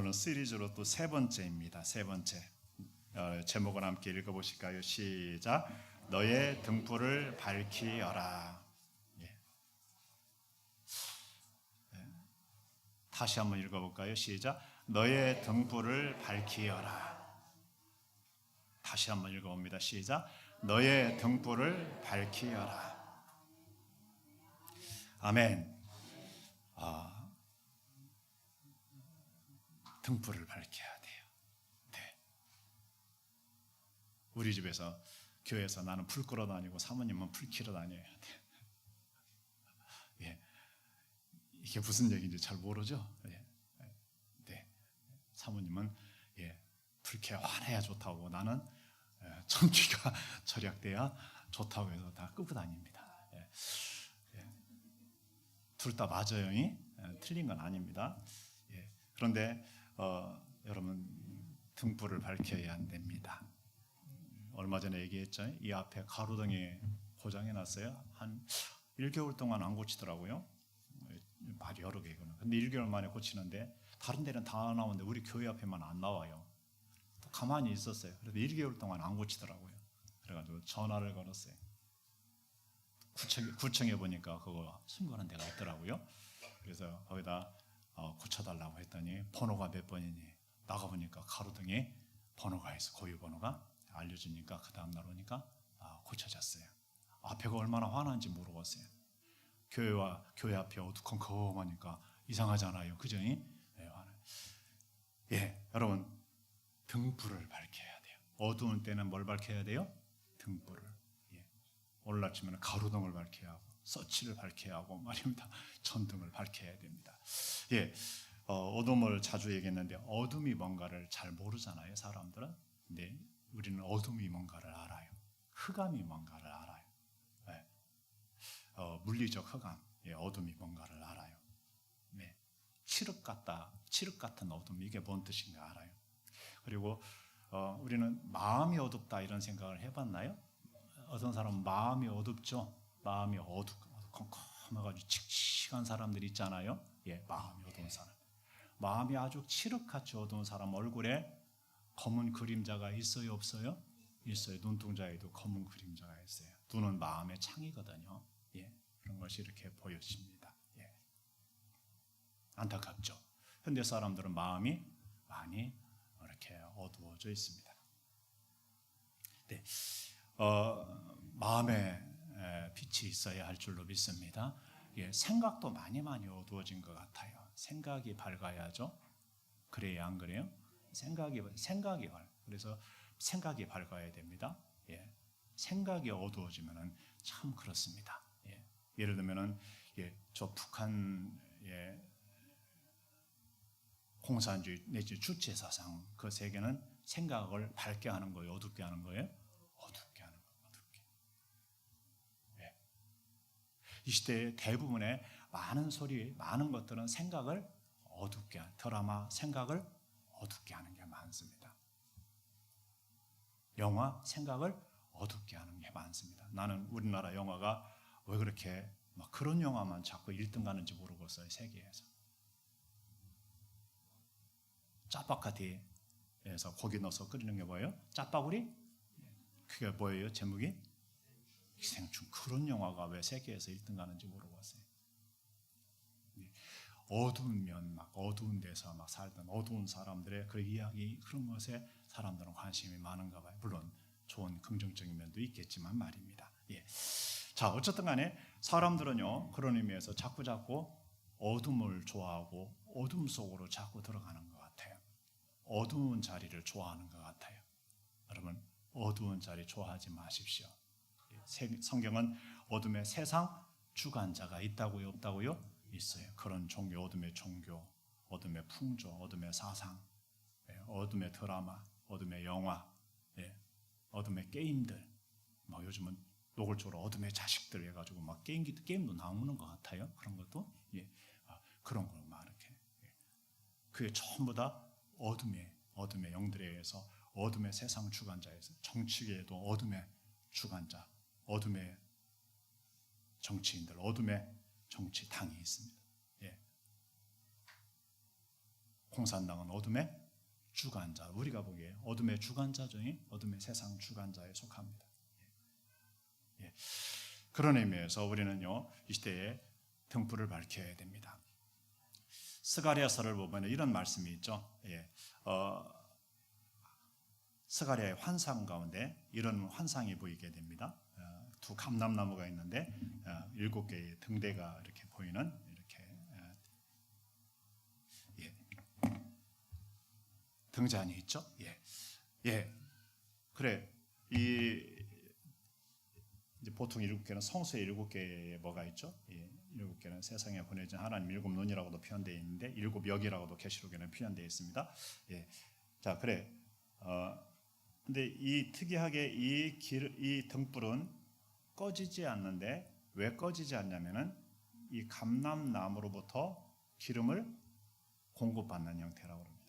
오늘은 시리즈로 또 세 번째입니다. 세 번째 제목을 함께 읽어보실까요? 시작. 너의 등불을 밝히어라. 예. 다시 한번 읽어볼까요? 시작. 너의 등불을 밝히어라. 다시 한번 읽어봅니다. 시작. 너의 등불을 밝히어라. 아멘. 등불을 밝혀야 돼요. 네. 우리 집에서 교회에서 나는 불 끌어 다니고 사모님은 불 켜러 다녀야 돼. 예. 이게 무슨 얘기인지 잘 모르죠? 예. 네. 사모님은 불 켜야 환해야 좋다고, 나는 전기가 절약돼야 좋다고 해서 다 끄고 다닙니다. 둘 다 맞아요. 틀린 건 아닙니다. 그런데 여러분, 등불을 밝혀야 됩니다. 얼마 전에 얘기했죠. 이 앞에 가로등이 고장이 났어요. 한 1개월 동안 안 고치더라고요. 말이 여러 개구나. 근데 1개월 만에 고치는데 다른 데는 다 나오는데 우리 교회 앞에만 안 나와요. 또 가만히 있었어요. 그래서 1개월 동안 안 고치더라고요. 그래가지고 전화를 걸었어요. 구청에 보니까 그거 신고하는 데가 있더라고요. 그래서 거기다 고쳐달라고 했더니 번호가 몇 번이니 나가보니까 가로등에 번호가 있어. 고유 번호가 알려주니까 그 다음날 오니까 고쳐졌어요. 앞에가 얼마나 화난지 모르겠어요. 교회 앞이 어두컴컴하니까 이상하잖아요. 그죠? 여러분, 등불을 밝혀야 돼요. 어두운 때는 뭘 밝혀야 돼요? 등불을. 오늘 아침에는 가로등을 밝혀야 하고 서치를 밝혀야 하고 말입니다. 전등을 밝혀야 됩니다. 어둠을 자주 얘기했는데 어둠이 뭔가를 잘 모르잖아요, 사람들은. 근데 우리는 어둠이 뭔가를 알아요. 흑암이 뭔가를 알아요. 물리적 흑암, 어둠이 뭔가를 알아요. 칠흑 같은 어둠, 이게 뭔 뜻인가 알아요. 그리고 우리는 마음이 어둡다 이런 생각을 해봤나요? 어떤 사람은 마음이 어둡죠. 마음이 컴컴해가지고 칙칙한 사람들 있잖아요. 마음이 어두운 사람. 마음이 아주 칠흑같이 어두운 사람 얼굴에 검은 그림자가 있어요, 없어요? 있어요. 눈동자에도 검은 그림자가 있어요. 눈은 마음의 창이거든요. 그런 것이 이렇게 보여집니다. 안타깝죠. 현대 사람들은 마음이 많이 이렇게 어두워져 있습니다. 네. 마음에 빛이 있어야 할 줄로 믿습니다. 생각도 많이 어두워진 것 같아요. 생각이 밝아야죠. 그래야 안 그래요? 생각이 그래서 생각이 밝아야 됩니다. 생각이 어두워지면은 참 그렇습니다. 예를 들면은 저 북한 공산주의 내지 주체 사상, 그 세계는 생각을 밝게 하는 거예요, 어둡게 하는 거예요? 어둡게 하는 거예요. 어둡게. 이 시대의 대부분의 많은 것들은 생각을 어둡게, 드라마 생각을 어둡게 하는 게 많습니다. 영화 생각을 어둡게 하는 게 많습니다. 나는 우리나라 영화가 왜 그렇게 그런 영화만 자꾸 1등 가는지 모르겠어요, 세계에서. 짜파게티에서 고기 넣어서 끓이는 게 뭐예요? 짜파구리? 그게 뭐예요? 제목이? 기생충. 그런 영화가 왜 세계에서 1등 가는지 모르겠어요. 어두우면 어두운 데서 살던 어두운 사람들의 그 이야기, 그런 것에 사람들은 관심이 많은가 봐요. 물론 좋은 긍정적인 면도 있겠지만 말입니다. 자, 어쨌든 간에 사람들은요, 그런 의미에서 자꾸 어둠을 좋아하고 어둠 속으로 자꾸 들어가는 것 같아요. 어두운 자리를 좋아하는 것 같아요. 여러분, 어두운 자리 좋아하지 마십시오. 성경은 어둠의 세상 주관자가 있다고요, 없다고요? 있어요. 그런 종교, 어둠의 종교, 어둠의 풍조, 어둠의 사상, 어둠의 드라마, 어둠의 영화, 어둠의 게임들, 요즘은 노골적으로 어둠의 자식들 해가지고 게임도 나오는 것 같아요. 그런 것도 그런 걸 이렇게 그게 전부 다 어둠의 영들에 의해서, 어둠의 세상 주관자에서, 정치계에도 어둠의 주관자, 어둠의 정치인들, 어둠의 정치당이 있습니다. 공산당은 어둠의 주관자, 우리가 보기에 어둠의 주관자죠. 어둠의 세상 주관자에 속합니다. 예. 그런 의미에서 우리는요, 이 시대에 등불을 밝혀야 됩니다. 스가랴서를 보면 이런 말씀이 있죠. 스가랴의 환상 가운데 이런 환상이 보이게 됩니다. 두 감람나무가 있는데 7개의 등대가 이렇게 보이는 등잔이 있죠. 그래, 이제 보통 7개는 성수의 7개에 뭐가 있죠? 7개는 세상에 보내진 하나님 7눈이라고도 표현되어 있는데 7역이라고도 계시록에는 표현되어 있습니다. 자, 그래. 근데 이 특이하게 이 등불은 꺼지지 않는데 왜 꺼지지 않냐면은 이 감람나무로부터 기름을 공급받는 형태라고 합니다.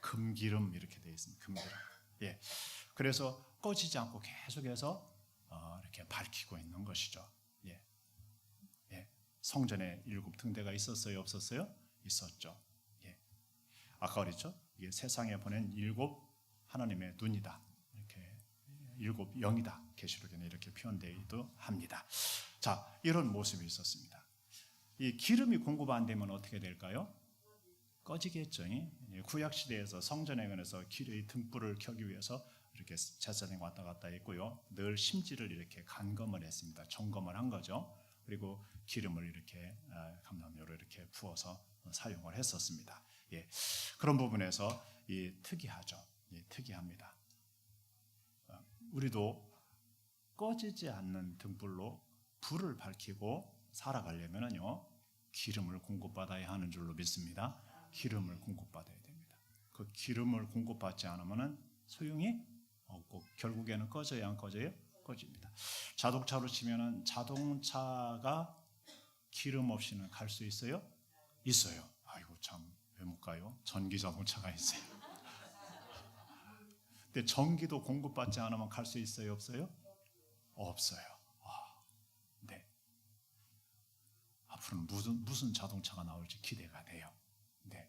금기름 이렇게 되어 있습니다. 금기름. 그래서 꺼지지 않고 계속해서 이렇게 밝히고 있는 것이죠. 성전에 7 등대가 있었어요, 없었어요? 있었죠. 아까 그랬죠? 이게 세상에 보낸 7 하나님의 눈이다. 이렇게 7 영이다. 계시록에는 이렇게 표현되기도 합니다. 자, 이런 모습이 있었습니다. 이 기름이 공급 안 되면 어떻게 될까요? 꺼지겠죠. 구약 시대에서 성전에 관해서 이 등불을 켜기 위해서 이렇게 제사장이 왔다 갔다 했고요. 늘 심지를 이렇게 간검을 했습니다. 점검을 한 거죠. 그리고 기름을 이렇게 감람유로 이렇게 부어서 사용을 했었습니다. 그런 부분에서 특이하죠. 특이합니다. 우리도 꺼지지 않는 등불로 불을 밝히고 살아가려면요, 기름을 공급받아야 하는 줄로 믿습니다. 기름을 공급받아야 됩니다. 그 기름을 공급받지 않으면 소용이 없고 결국에는 꺼져야 안 꺼져요? 꺼집니다. 자동차로 치면은 자동차가 기름 없이는 갈 수 있어요? 있어요. 아이고 참, 왜 못 가요? 전기 자동차가 있어요. 근데 전기도 공급받지 않으면 갈 수 있어요? 없어요? 없어요. 네. 앞으로는 무슨 자동차가 나올지 기대가 돼요. 네.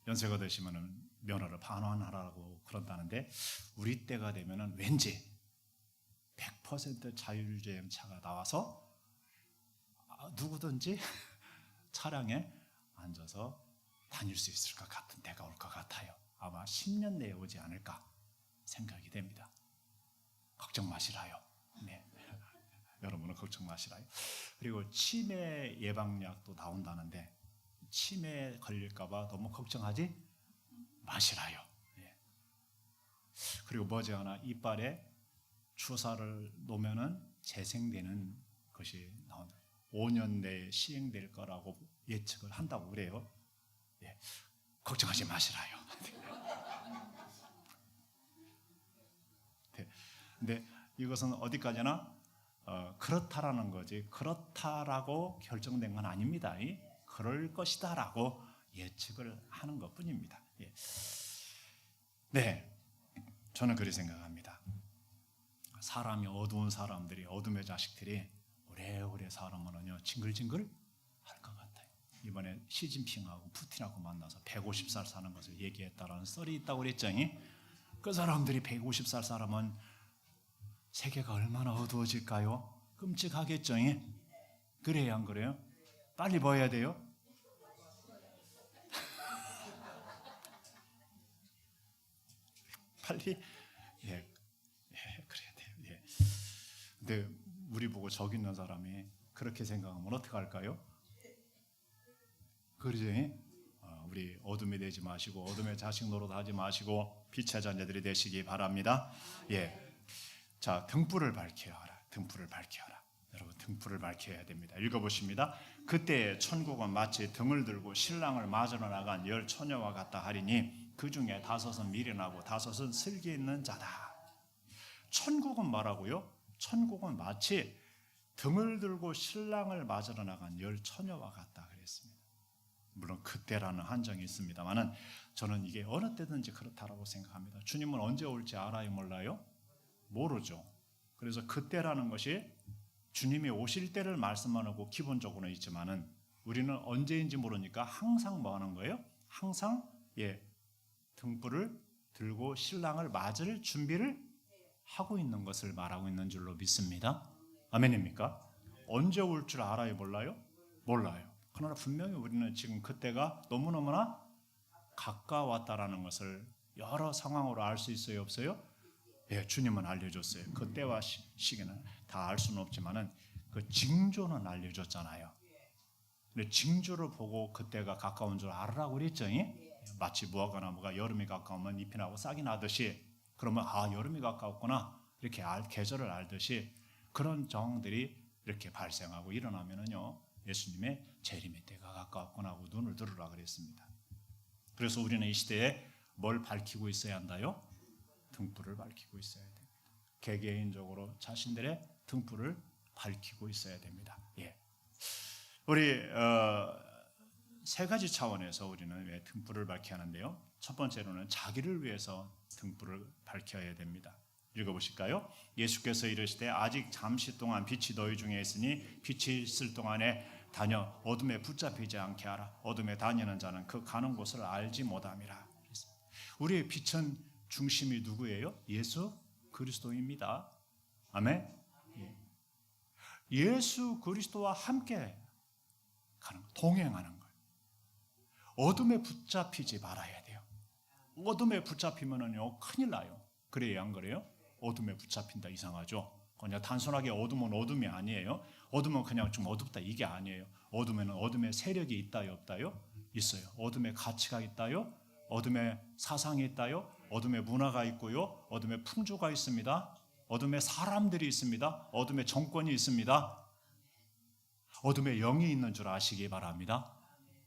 연세가 되시면은 면허를 반환하라고 그런다는데 우리 때가 되면은 왠지 100% 자율주행 차가 나와서 누구든지 차량에 앉아서 다닐 수 있을 것 같은 때가 올 것 같아요. 아마 10년 내에 오지 않을까 생각이 됩니다. 걱정 마시라요. 네. 여러분은 걱정 마시라요. 그리고 치매 예방약도 나온다는데 치매 걸릴까봐 너무 걱정하지 마시라요. 그리고 머지않아 이빨에 주사를 놓으면은 재생되는 것이 나온다. 5년 내에 시행될 거라고 예측을 한다고 그래요. 걱정하지 마시라요. 근데 이것은 어디까지나 그렇다라는 거지 그렇다라고 결정된 건 아닙니다. 그럴 것이다라고 예측을 하는 것뿐입니다. 네, 저는 그렇게 생각합니다. 사람이 어두운 사람들이 어둠의 자식들이 오래오래 살아면요 징글징글 할 것 같아요. 이번에 시진핑하고 푸틴하고 만나서 150살 사는 것을 얘기했다라는 썰이 있다고 그랬죠. 그 사람들이 150살 살아면 세계가 얼마나 어두워질까요? 끔찍하겠죠. 그래야 안 그래요? 빨리 뭐 해야 돼요? 빨리 그래야 돼요. 근데 우리 보고 저기 있는 사람이 그렇게 생각하면 어떻게 할까요? 그러죠. 우리 어둠이 되지 마시고 어둠의 자식 노릇하지 마시고 빛의 자녀들이 되시기 바랍니다. 자, 등불을 밝혀라. 등불을 밝혀라. 여러분 등불을 밝혀야 됩니다. 읽어보십니다. 그때 천국은 마치 등을 들고 신랑을 맞으러 나간 10 처녀와 같다 하리니 그 중에 5은 미련하고 5은 슬기 있는 자다. 천국은 말하고요. 천국은 마치 등을 들고 신랑을 맞으러 나간 10 처녀와 같다 그랬습니다. 물론 그때라는 한정이 있습니다만은 저는 이게 어느 때든지 그렇다라고 생각합니다. 주님은 언제 올지 알아요, 몰라요? 모르죠. 그래서 그때라는 것이 주님이 오실 때를 말씀만 하고 기본적으로는 있지만은 우리는 언제인지 모르니까 항상 뭐 하는 거예요? 항상 등불을 들고 신랑을 맞을 준비를 하고 있는 것을 말하고 있는 줄로 믿습니다. 아멘입니까? 언제 올 줄 알아요? 몰라요? 몰라요. 그러나 분명히 우리는 지금 그때가 너무너무나 가까웠다라는 것을 여러 상황으로 알 수 있어요? 없어요? 주님은 알려줬어요. 그때와 시기는 다 알 수는 없지만은 그 징조는 알려줬잖아요. 근데 징조를 보고 그때가 가까운 줄 알으라고 그랬죠. 마치 무화과 나무가 여름이 가까우면 잎이 나고 싹이 나듯이, 그러면 여름이 가까웠구나 이렇게 계절을 알듯이 그런 정황들이 이렇게 발생하고 일어나면은요, 예수님의 재림의 때가 가까웠구나 하고 눈을 들으라 그랬습니다. 그래서 우리는 이 시대에 뭘 밝히고 있어야 한다요? 등불을 밝히고 있어야 됩니다. 개개인적으로 자신들의 등불을 밝히고 있어야 됩니다. 우리 세 가지 차원에서 우리는 왜 등불을 밝혀야 하는데요. 첫 번째로는 자기를 위해서 등불을 밝혀야 됩니다. 읽어보실까요? 예수께서 이르시되 아직 잠시 동안 빛이 너희 중에 있으니 빛이 있을 동안에 다녀 어둠에 붙잡히지 않게 하라. 어둠에 다니는 자는 그 가는 곳을 알지 못함이라. 우리의 빛은 중심이 누구예요? 예수 그리스도입니다. 아멘. 예수 그리스도와 함께 가는, 동행하는 거예요. 어둠에 붙잡히지 말아야 돼요. 어둠에 붙잡히면은요 큰일 나요. 그래요, 안 그래요? 어둠에 붙잡힌다 이상하죠. 그냥 단순하게 어둠은 어둠이 아니에요. 어둠은 그냥 좀 어둡다 이게 아니에요. 어둠에는 어둠의 세력이 있다요, 없다요? 있어요. 어둠의 가치가 있다요? 어둠의 사상이 있다요? 어둠의 문화가 있고요. 어둠의 풍조가 있습니다. 어둠의 사람들이 있습니다. 어둠의 정권이 있습니다. 어둠의 영이 있는 줄 아시기 바랍니다.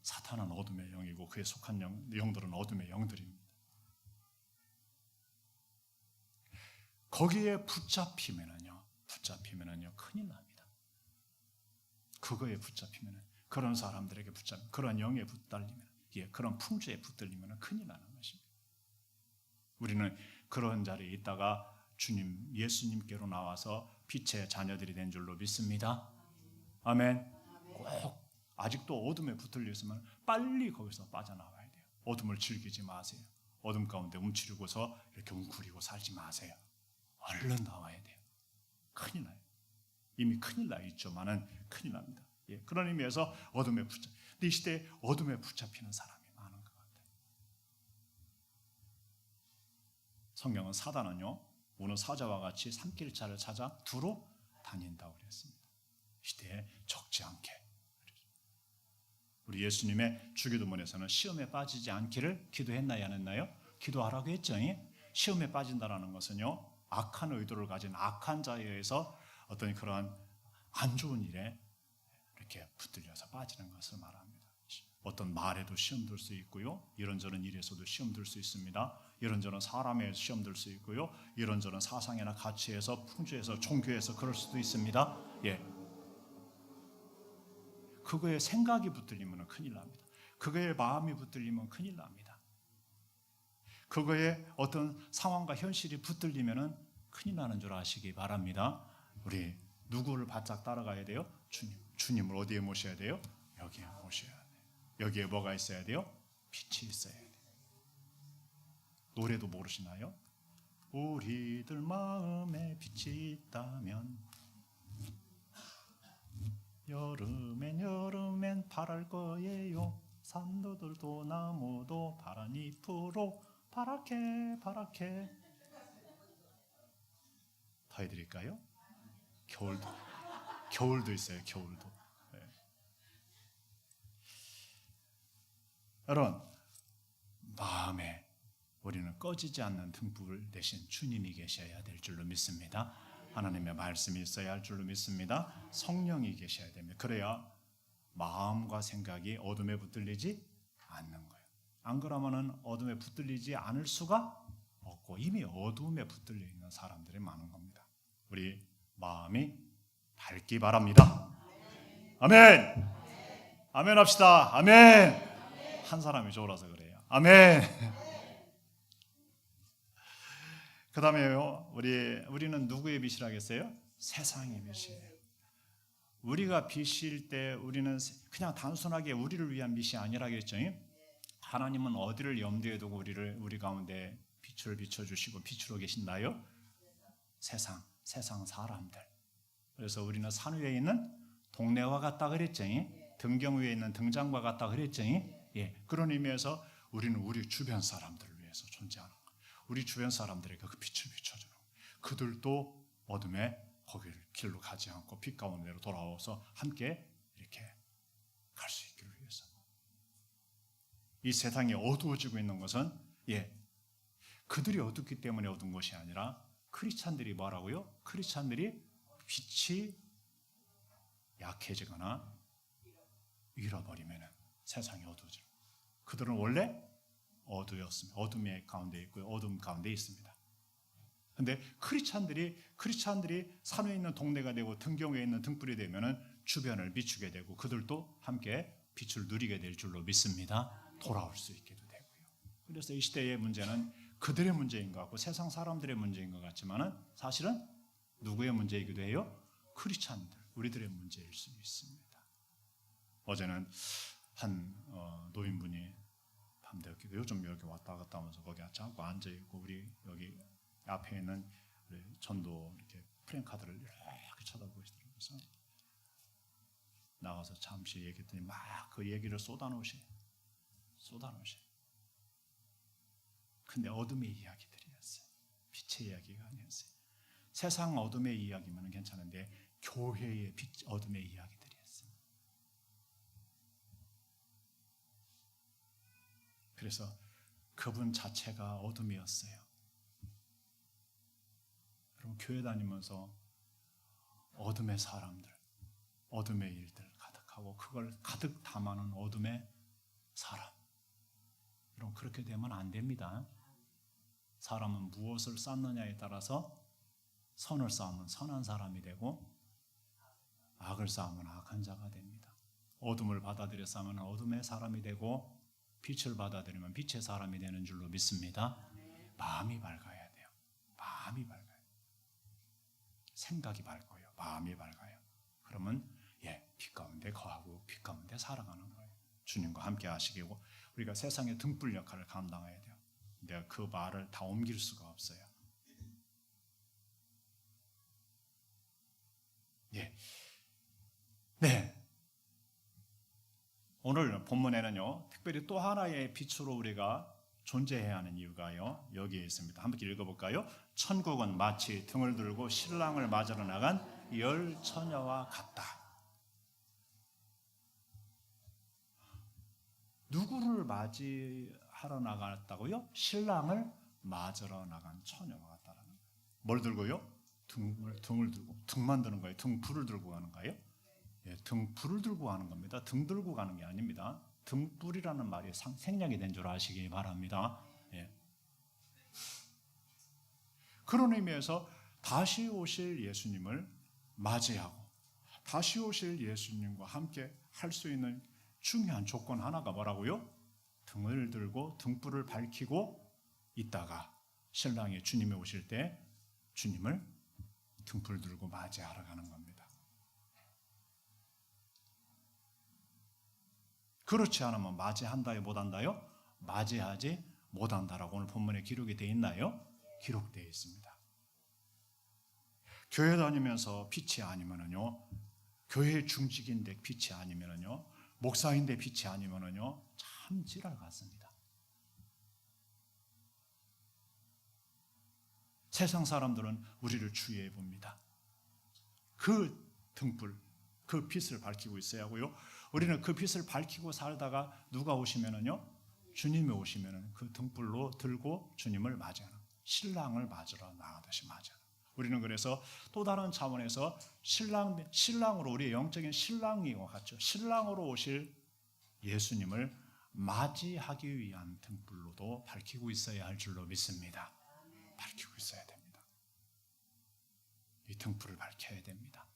사탄은 어둠의 영이고 그에 속한 영들은 어둠의 영들입니다. 거기에 붙잡히면은요 큰일 납니다. 그거에 붙잡히면은, 그런 사람들에게 붙잡히면, 그런 영에 붙들리면, 그런 풍조에 붙들리면 큰일 나는 것입니다. 우리는 그런 자리에 있다가 주님 예수님께로 나와서 빛의 자녀들이 된 줄로 믿습니다. 아멘. 꼭 아직도 어둠에 붙들려 있으면 빨리 거기서 빠져나와야 돼요. 어둠을 즐기지 마세요. 어둠 가운데 움츠리고서 이렇게 웅크리고 살지 마세요. 얼른 나와야 돼요. 큰일 나요. 이미 큰일 나 있지만은 큰일 납니다. 그런 의미에서 어둠에 근데 이 시대에 어둠에 붙잡히는 사람이 많은 것 같아요. 성경은 사단은요 오늘 사자와 같이 산길자를 찾아 두루 다닌다고 그랬습니다. 시대에 적지 않게. 우리 예수님의 주기도문에서는 시험에 빠지지 않기를 기도했나요, 안 했나요? 기도하라고 했죠. 시험에 빠진다라는 것은요 악한 의도를 가진 악한 자에 의해서 어떤 그러한 안 좋은 일에 이렇게 붙들려서 빠지는 것을 말합니다. 어떤 말에도 시험 들 수 있고요, 이런저런 일에서도 시험 들 수 있습니다. 이런저런 사람에 시험 들 수 있고요, 이런저런 사상이나 가치에서, 풍조에서, 종교에서 그럴 수도 있습니다. 그거에 생각이 붙들리면 큰일 납니다. 그거에 마음이 붙들리면 큰일 납니다. 그거에 어떤 상황과 현실이 붙들리면 큰일 나는 줄 아시기 바랍니다. 우리 누구를 바짝 따라가야 돼요? 주님을 어디에 모셔야 돼요? 여기에 모셔야 돼요. 여기에 뭐가 있어야 돼요? 빛이 있어야 돼요. 노래도 모르시나요? 우리들 마음에 빛이 있다면 여름엔 파랄 거예요. 산도들도 나무도 파란 잎으로 파랗게 더 해드릴까요? 겨울도 있어요. 겨울도. 여러분, 마음에 우리는 꺼지지 않는 등불 대신 주님이 계셔야 될 줄로 믿습니다. 하나님의 말씀이 있어야 할 줄로 믿습니다. 성령이 계셔야 됩니다. 그래야 마음과 생각이 어둠에 붙들리지 않는 거예요. 안 그러면은 어둠에 붙들리지 않을 수가 없고 이미 어둠에 붙들려 있는 사람들이 많은 겁니다. 우리 마음이 밝기 바랍니다. 아멘. 아멘 합시다. 아멘. 한 사람이 졸아서 그래요. 아멘. 그 다음에요, 우리는 누구의 빛이라겠어요? 세상의 빛이에요. 우리가 빛일 때 우리는 그냥 단순하게 우리를 위한 빛이 아니라 그랬죠. 하나님은 어디를 염두에 두고 우리 가운데 빛을 비춰주시고 빛으로 계신다요? 세상 사람들. 그래서 우리는 산 위에 있는 동네와 같다 그랬죠. 등경 위에 있는 등장과 같다 그랬죠. 그런 의미에서 우리는 우리 주변 사람들을 위해서 존재하는 거예요. 우리 주변 사람들에게 그 빛을 비춰주는 거예요. 그들도 어둠에 거기를 길로 가지 않고 빛 가운데로 돌아와서 함께 이렇게 갈 수 있기를 위해서. 이 세상이 어두워지고 있는 것은 그들이 어둡기 때문에 어두운 것이 아니라 크리스찬들이 뭐라고요? 크리스찬들이 빛이 약해지거나 잃어버리면 세상이 어두워져요. 그들은 원래 어두웠습니다. 어둠 가운데 있고요. 어둠 가운데 있습니다. 근데 크리스찬들이 산 위에 있는 동네가 되고 등경 위에 있는 등불이 되면은 주변을 비추게 되고 그들도 함께 빛을 누리게 될 줄로 믿습니다. 돌아올 수 있게도 되고요. 그래서 이 시대의 문제는 그들의 문제인 것 같고 세상 사람들의 문제인 것 같지만은 사실은 누구의 문제이기도 해요? 크리스찬들, 우리들의 문제일 수 있습니다. 어제는 한 노인분이 밤되었기도 요즘 여기 왔다 갔다 하면서 거기 자꾸 앉아 있고 우리 여기 앞에 있는 전도 이렇게 프랭카드를 이렇게 쳐다보고 있더라고요. 그래서 나가서 잠시 얘기했더니 막 그 얘기를 쏟아놓으시. 근데 어둠의 이야기들이었어요. 빛의 이야기가 아니었어요. 세상 어둠의 이야기면 괜찮은데 교회의 빛 어둠의 이야기들이었어요. 그래서 그분 자체가 어둠이었어요. 여러분 교회 다니면서 어둠의 사람들, 어둠의 일들 가득하고 그걸 가득 담아놓은 어둠의 사람. 여러분 그렇게 되면 안 됩니다. 사람은 무엇을 쌓느냐에 따라서 선을 쌓으면 선한 사람이 되고 악을 쌓으면 악한 자가 됩니다. 어둠을 받아들여 쌓으면 어둠의 사람이 되고 빛을 받아들이면 빛의 사람이 되는 줄로 믿습니다. 마음이 밝아야 돼요. 마음이 밝아요. 생각이 밝고요. 마음이 밝아요. 그러면 빛 가운데 거하고 빛 가운데 살아가는 거예요. 주님과 함께 하시고 우리가 세상의 등불 역할을 감당해야 돼요. 내가 그 말을 다 옮길 수가 없어요. 오늘 본문에는요, 특별히 또 하나의 빛으로 우리가 존재해야 하는 이유가요, 여기에 있습니다. 한번 읽어볼까요? 천국은 마치 등을 들고 신랑을 맞으러 나간 열 처녀와 같다. 누구를 맞이하러 나갔다고요? 신랑을 맞으러 나간 처녀와 같다라는 거예요. 뭘 들고요? 등을 들고. 등만 드는 거예요? 등불을 들고 가는 거예요? 등불을 들고 가는 겁니다. 등 들고 가는 게 아닙니다. 등불이라는 말이 생략이 된 줄 아시기 바랍니다. 그런 의미에서 다시 오실 예수님을 맞이하고 다시 오실 예수님과 함께 할 수 있는 중요한 조건 하나가 뭐라고요? 등을 들고 등불을 밝히고 있다가 신랑이 주님이 오실 때 주님을 등불 들고 맞이하러 가는 겁니다. 그렇지 않으면 맞이한다요, 못한다요? 맞이하지 못한다라고 오늘 본문에 기록이 되어 있나요? 기록되어 있습니다. 교회 다니면서 빛이 아니면은요, 교회 중직인데 빛이 아니면은요, 목사인데 빛이 아니면은요, 참 지랄 같습니다. 세상 사람들은 우리를 주의해 봅니다. 그 등불, 그 빛을 밝히고 있어야 하고요. 우리는 그 빛을 밝히고 살다가 누가 오시면은요, 주님이 오시면은 그 등불로 들고 주님을 맞이하는, 신랑을 맞으러 나가듯이 맞이하는. 우리는 그래서 또 다른 차원에서 신랑으로 우리의 영적인 신랑이와 같죠. 신랑으로 오실 예수님을 맞이하기 위한 등불로도 밝히고 있어야 할 줄로 믿습니다. 밝히고 있어야 됩니다. 이 등불을 밝혀야 됩니다.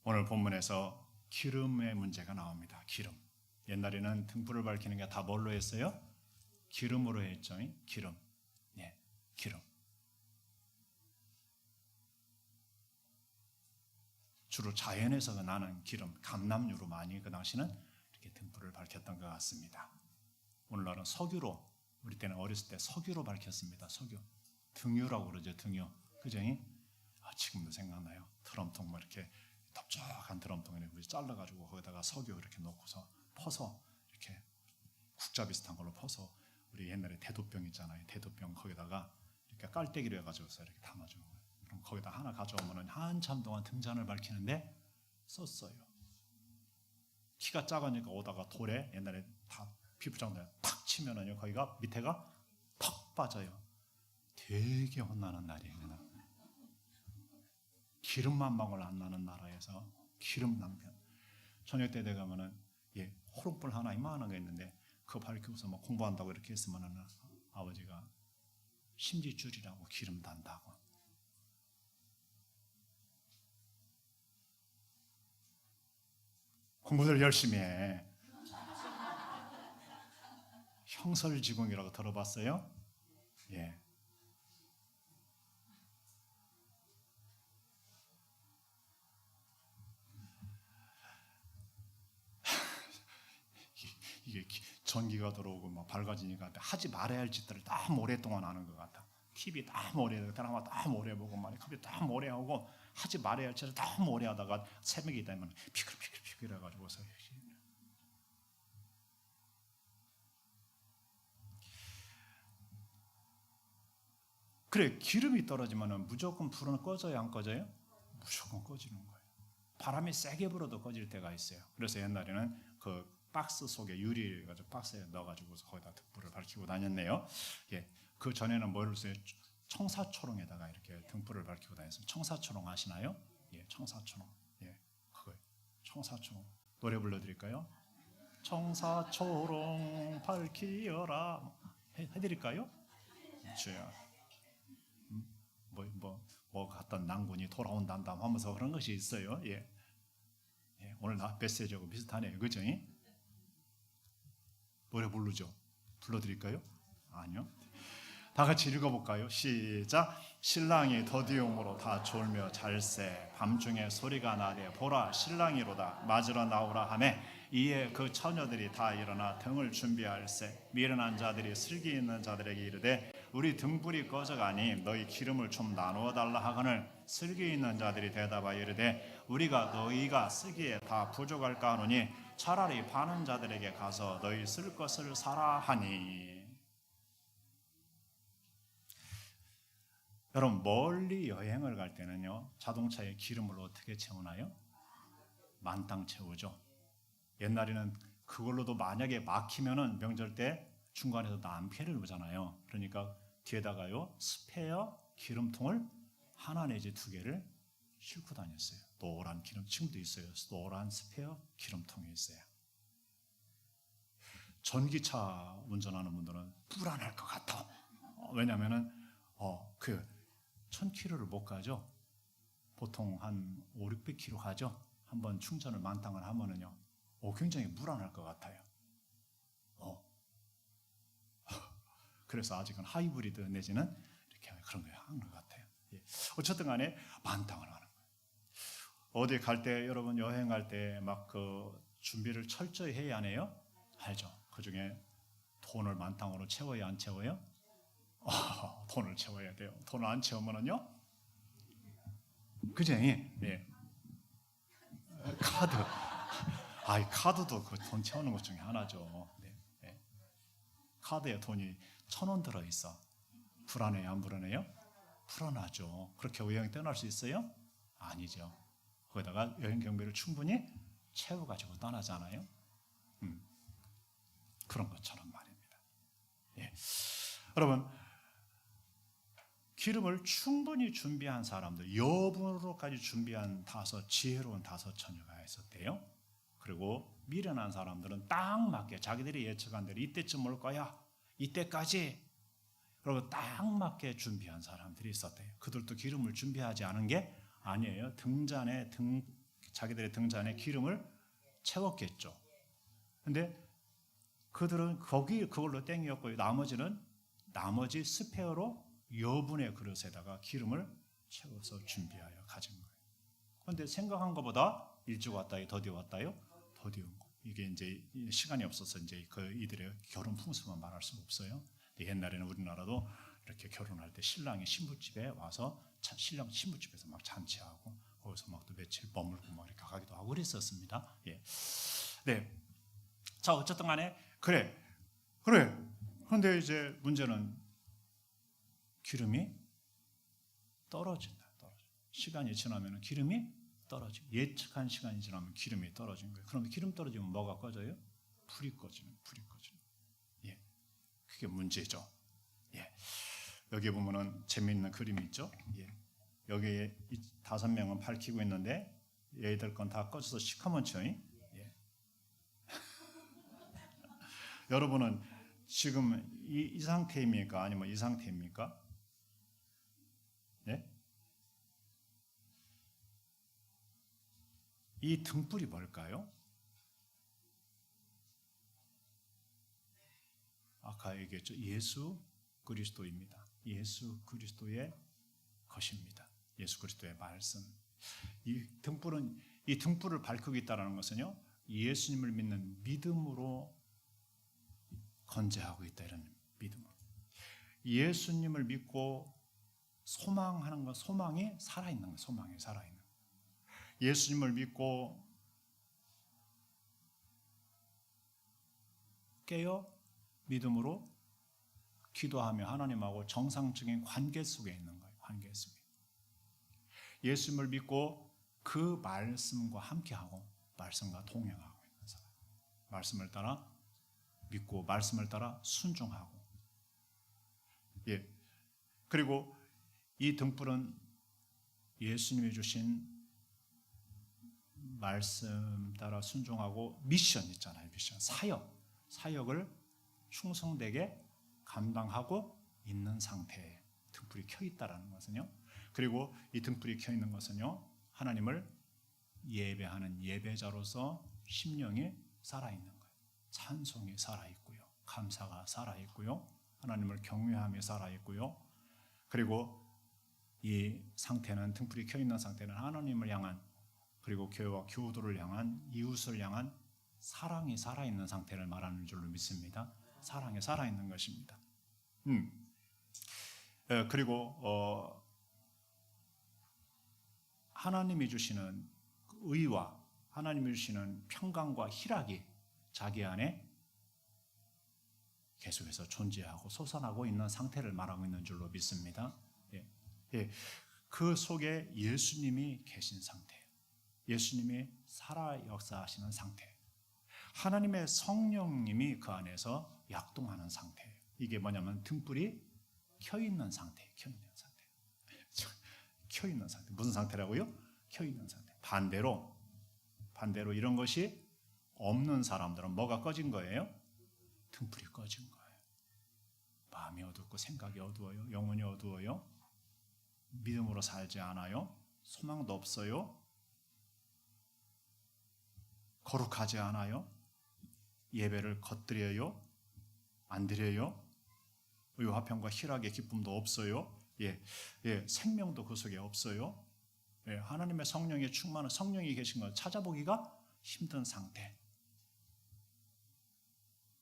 오늘 본문에서 기름의 문제가 나옵니다. 기름. 옛날에는 등불을 밝히는 게 다 뭘로 했어요? 기름으로 했죠. 기름. 주로 자연에서 나는 기름, 감람유로 많이 그 당시는 이렇게 등불을 밝혔던 것 같습니다. 오늘날은 석유로, 우리 때는 어렸을 때 석유로 밝혔습니다. 석유, 등유라고 그러죠. 등유, 그죠? 지금도 생각나요. 드럼통 뭐 이렇게 넓적한 드럼통에 우리 잘라가지고 거기다가 석유 이렇게 넣고서 퍼서 이렇게 국자 비슷한 걸로 퍼서, 우리 옛날에 대도병 있잖아요. 대도병 거기다가 이렇게 깔때기로 해가지고서 이렇게 담아주는 거예요. 그럼 거기다 하나 가져오면은 한참 동안 등잔을 밝히는데 썼어요. 키가 작으니까 오다가 돌에 옛날에 다 비부장도에 탁 치면은요, 거기가 밑에가 턱 빠져요. 되게 혼나는 날이에요. 그날. 기름만 한 방울 안 나는 나라에서 기름 낭비한. 저녁 때 되가면은 호롱불 하나 이만한 거 있는데 그거 밝히고서 뭐 공부한다고 이렇게 했으면은 아버지가 심지줄이라고 기름 단다고. 공부들 열심히 해. 형설지공이라고 들어봤어요? 예. 이게 전기가 들어오고 막 밝아지니까 하지 말아야 할 짓들을 너무 오랫동안 하는 것 같아. TV 너무 오래, 드라마 너무 오래 보고 말이야. 컴퓨터 너무 오래 하고 하지 말아야 할 짓을 너무 오래 하다가 새벽이 되면 피글피글 해가지고서. 그래, 기름이 떨어지면 무조건 불은 꺼져요, 안 꺼져요? 무조건 꺼지는 거예요. 바람이 세게 불어도 꺼질 때가 있어요. 그래서 옛날에는 그 박스 속에 유리 가지고 박스에 넣어가지고서 거기다 등불을 밝히고 다녔네요. 그 전에는 뭘 써요? 청사초롱에다가 이렇게 등불을 밝히고 다녔어요. 청사초롱 아시나요? 청사초롱. 그거 청사초롱. 노래 불러드릴까요? 청사초롱 밝히어라. 해드릴까요? 주여. 뭐 갔던 낭군이 돌아온단다 하면서 그런 것이 있어요. 오늘 메시지하고 비슷하네요. 그죠? 노래 부르죠? 불러드릴까요? 아니요. 다 같이 읽어볼까요? 시작. 신랑이 더디움으로 다 졸며 잘세 밤중에 소리가 나되 보라 신랑이로다 맞으러 나오라 하매 이에 그 처녀들이 다 일어나 등을 준비할세 미련한 자들이 슬기 있는 자들에게 이르되 우리 등불이 꺼져가니 너희 기름을 좀 나누어 달라 하거늘 슬기 있는 자들이 대답하여 이르되 우리가 너희가 쓰기에 다 부족할까 하노니 차라리 파는 자들에게 가서 너희 쓸 것을 사라 하니. 여러분, 멀리 여행을 갈 때는요, 자동차에 기름을 어떻게 채우나요? 만땅 채우죠. 옛날에는 그걸로도 만약에 막히면은 명절 때 중간에서 난피를 오잖아요. 그러니까 뒤에다가요 스페어 기름통을 하나 내지 두 개를 싣고 다녔어요. 노란 기름, 지금도 있어요. 노란 스페어 기름통이 있어요. 전기차 운전하는 분들은 불안할 것 같아. 왜냐하면은 그 1000km를 못 가죠. 보통 한 500-600km 가죠. 한번 충전을 만땅을 하면은요, 굉장히 불안할 것 같아요. 그래서 아직은 하이브리드 내지는 이렇게 그런 거 하는 것 같아요. 어쨌든 간에 만땅을 하는 거예요. 어디 갈 때, 여러분 여행 갈 때 막 그 준비를 철저히 해야 하네요. 알죠? 그 중에 돈을 만땅으로 채워야 안 채워요? 돈을 채워야 돼요. 돈을 안 채우면은요, 그죠? 카드. 카드도 그 돈 채우는 것 중에 하나죠. 카드에 돈이 1,000원 들어 있어. 불안해요, 안 불안해요? 불안하죠. 그렇게 여행 떠날 수 있어요? 아니죠. 거기다가 여행 경비를 충분히 채워가지고 떠나잖아요. 그런 것처럼 말입니다. 여러분, 기름을 충분히 준비한 사람들, 여분으로까지 준비한 지혜로운 5 처녀가 있었대요. 그리고 미련한 사람들은 딱 맞게 자기들이 예측한 대로 이때쯤 올 거야, 이때까지, 그리고 딱 맞게 준비한 사람들이 있었대요. 그들도 기름을 준비하지 않은 게 아니에요. 자기들의 등잔에 기름을 채웠겠죠. 근데 그들은 그걸로 땡이었고, 나머지 스페어로 여분의 그릇에다가 기름을 채워서 준비하여 가진 거예요. 그런데 생각한 것보다 일찍 왔다요, 더디어 왔다요? 더디어 온 거. 이게 이제 시간이 없어서 이제 이들의 결혼 풍습만 말할 수가 없어요. 옛날에는 우리나라도 이렇게 결혼할 때 신랑이 신부집에 와서 신랑 신부집에서 막 잔치하고 거기서 막 또 며칠 머물고 막 이렇게 가기도 하고 그랬었습니다. 예. 네. 자, 어쨌든 간에 그래. 그런데 이제 문제는 기름이 떨어진다. 시간이 지나면 기름이 떨어지고 예측한 시간이 지나면 기름이 떨어지는 거예요. 그럼 기름 떨어지면 뭐가 꺼져요? 불이 꺼지는. 예. 그게 문제죠. 예. 여기 보면은 재미있는 그림이 있죠. 예. 여기에 5명은 밝히고 있는데 얘들 건 다 꺼져서 시커멓죠. 예. 여러분은 지금 이 상태입니까? 아니면 이 상태입니까? 예? 이 등불이 뭘까요? 아까 얘기했죠. 예수 그리스도입니다. 예수 그리스도의 것입니다. 예수 그리스도의 말씀. 이 등불을 밝히고 있다는 것은요, 예수님을 믿는 믿음으로 건재하고 있다, 이런 믿음으로. 예수님을 믿고 소망하는 것, 소망이 살아있는 것, 소망이 살아있는 것. 예수님을 믿고 깨어 믿음으로 기도하며 하나님하고 정상적인 관계 속에 있는 거예요. 관계 속에. 예수님을 믿고 그 말씀과 함께하고 말씀과 동행하고 있는 사람. 말씀을 따라 믿고 말씀을 따라 순종하고. 예. 그리고 이 등불은 예수님이 주신 말씀 따라 순종하고 미션 있잖아요. 미션. 사역을 충성되게 감당하고 있는 상태에 등불이 켜 있다라는 것은요. 그리고 이 등불이 켜 있는 것은요, 하나님을 예배하는 예배자로서 심령이 살아있는 거예요. 찬송이 살아있고요, 감사가 살아있고요, 하나님을 경외함이 살아있고요. 그리고 이 상태는, 등불이 켜 있는 상태는 하나님을 향한, 그리고 교회와 교우들을 향한, 이웃을 향한 사랑이 살아있는 상태를 말하는 줄로 믿습니다. 사랑이 살아있는 것입니다. 그리고 하나님이 주시는 의와 하나님이 주시는 평강과 희락이 자기 안에 계속해서 존재하고 솟아나고 있는 상태를 말하고 있는 줄로 믿습니다. 그 속에 예수님이 계신 상태예요. 예수님이 살아 역사하시는 상태. 하나님의 성령님이 그 안에서 약동하는 상태예요. 이게 뭐냐면 등불이 켜 있는 상태예요. 켜 있는 상태. 무슨 상태라고요? 켜 있는 상태. 반대로 이런 것이 없는 사람들은 뭐가 꺼진 거예요? 등불이 꺼진 거예요. 마음이 어둡고 생각이 어두워요. 영혼이 어두워요. 믿음으로 살지 않아요. 소망도 없어요. 거룩하지 않아요. 예배를 겉드려요. 안 드려요. 화평과 희락의 기쁨도 없어요. 생명도 그 속에 없어요. 하나님의 성령에 충만한, 성령이 계신 걸 찾아보기가 힘든 상태.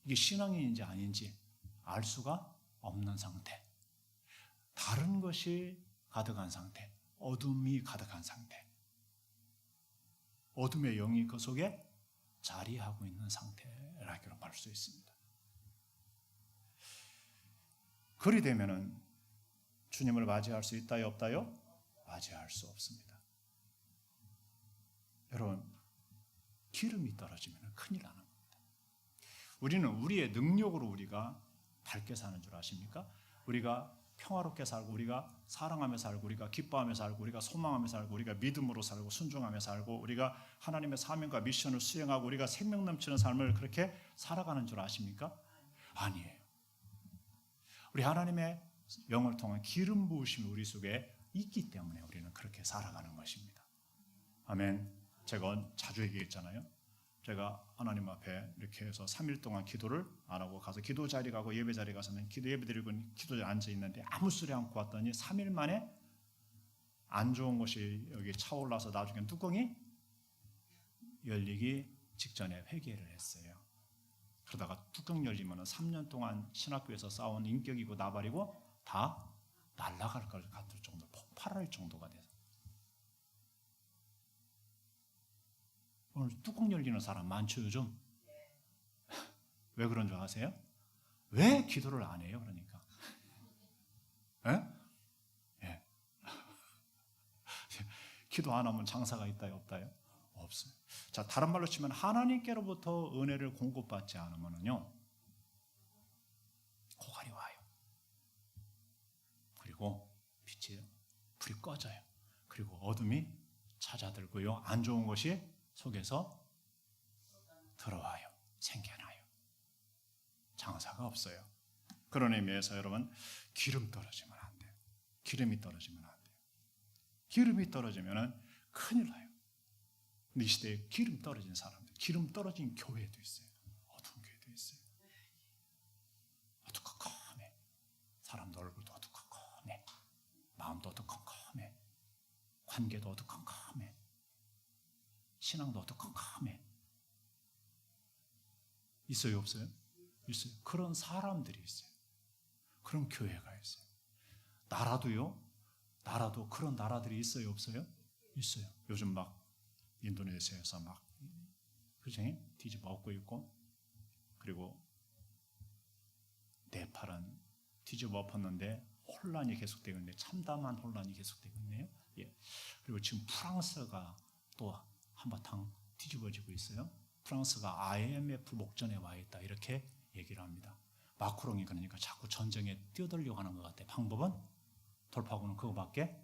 이게 신앙인지 아닌지 알 수가 없는 상태. 다른 것이 가득한 상태. 어둠이 가득한 상태. 어둠의 영이 그 속에 자리하고 있는 상태라고 말할 수 있습니다. 그리 되면은 주님을 맞이할 수 있다요, 없다요? 맞이할 수 없습니다. 여러분, 기름이 떨어지면 큰일 나는 겁니다. 우리는 우리의 능력으로 우리가 밝게 사는 줄 아십니까? 우리가 평화롭게 살고, 우리가 사랑하며 살고, 우리가 기뻐하며 살고, 우리가 소망하며 살고, 우리가 믿음으로 살고, 순종하며 살고, 우리가 하나님의 사명과 미션을 수행하고, 우리가 생명 넘치는 삶을 그렇게 살아가는 줄 아십니까? 아니에요. 우리 하나님의 영을 통한 기름 부으심이 우리 속에 있기 때문에 우리는 그렇게 살아가는 것입니다. 아멘. 제가 자주 얘기했잖아요. 제가 하나님 앞에 이렇게 해서 3일 동안 기도를 안 하고 가서 기도 자리 가고 예배 자리 가서는 기도 예배 드리고 기도에 앉아 있는데 아무 소리 않고 왔더니 3일 만에 안 좋은 것이 여기 차올라서 나중에 뚜껑이 열리기 직전에 회개를 했어요. 그러다가 뚜껑 열리면 3년 동안 신학교에서 쌓아온 인격이고 나발이고 다 날아갈 것 같을 정도, 폭발할 정도가 돼서. 오늘 뚜껑 열리는 사람 많죠 요즘? 왜 그런 줄 아세요? 왜 기도를 안 해요? 그러니까. 예? 예. 기도 안 하면 장사가 있다요, 없다요? 없어요. 자, 다른 말로 치면 하나님께로부터 은혜를 공급받지 않으면요 고갈이 와요. 그리고 불이 꺼져요. 그리고 어둠이 찾아들고요. 안 좋은 것이 속에서 들어와요. 생겨나요. 장사가 없어요. 그런 의미에서 여러분, 기름 떨어지면 안 돼요. 기름이 떨어지면 안 돼요. 기름이 떨어지면 큰일 나요. 근데 이 시대에 기름 떨어진 사람들, 기름 떨어진 교회도 있어요. 어두운 교회도 있어요. 어두컴컴해. 사람도 얼굴도 어두컴컴해. 마음도 어두컴컴해. 관계도 어두컴컴해. 신앙도 어두컴컴해. 있어요, 없어요? 있어요. 그런 사람들이 있어요. 그런 교회가 있어요. 나라도 그런 나라들이 있어요, 없어요? 있어요. 요즘 막 인도네시아에서 막 그중에 뒤집어 엎고 있고, 그리고 네팔은 뒤집어 엎었는데 혼란이 계속되고 있는데, 참담한 혼란이 계속되고 있네요. 예. 그리고 지금 프랑스가 또 한바탕 뒤집어지고 있어요. 프랑스가 IMF 목전에 와 있다 이렇게 얘기를 합니다. 마크롱이 그러니까 자꾸 전쟁에 뛰어들려고 하는 것 같아요. 방법은 돌파구는 그거밖에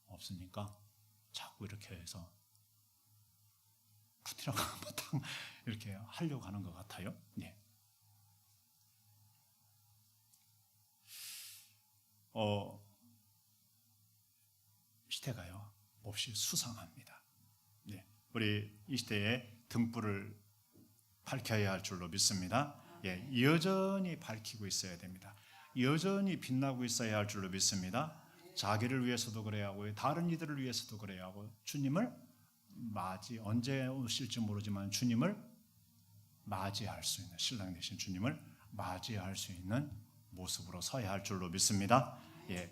없으니까 자꾸 이렇게 해서 푸틴하고 한바탕 이렇게 하려고 하는 것 같아요. 네. 시대가요 몹시 수상합니다. 네. 우리 이 시대에 등불을 밝혀야 할 줄로 믿습니다. 예, 여전히 밝히고 있어야 됩니다. 여전히 빛나고 있어야 할 줄로 믿습니다. 자기를 위해서도 그래야 하고 다른 이들을 위해서도 그래야 하고 주님을 언제 오실지 모르지만 주님을 맞이할 수 있는, 신랑 되신 주님을 맞이할 수 있는 모습으로 서야 할 줄로 믿습니다. 예,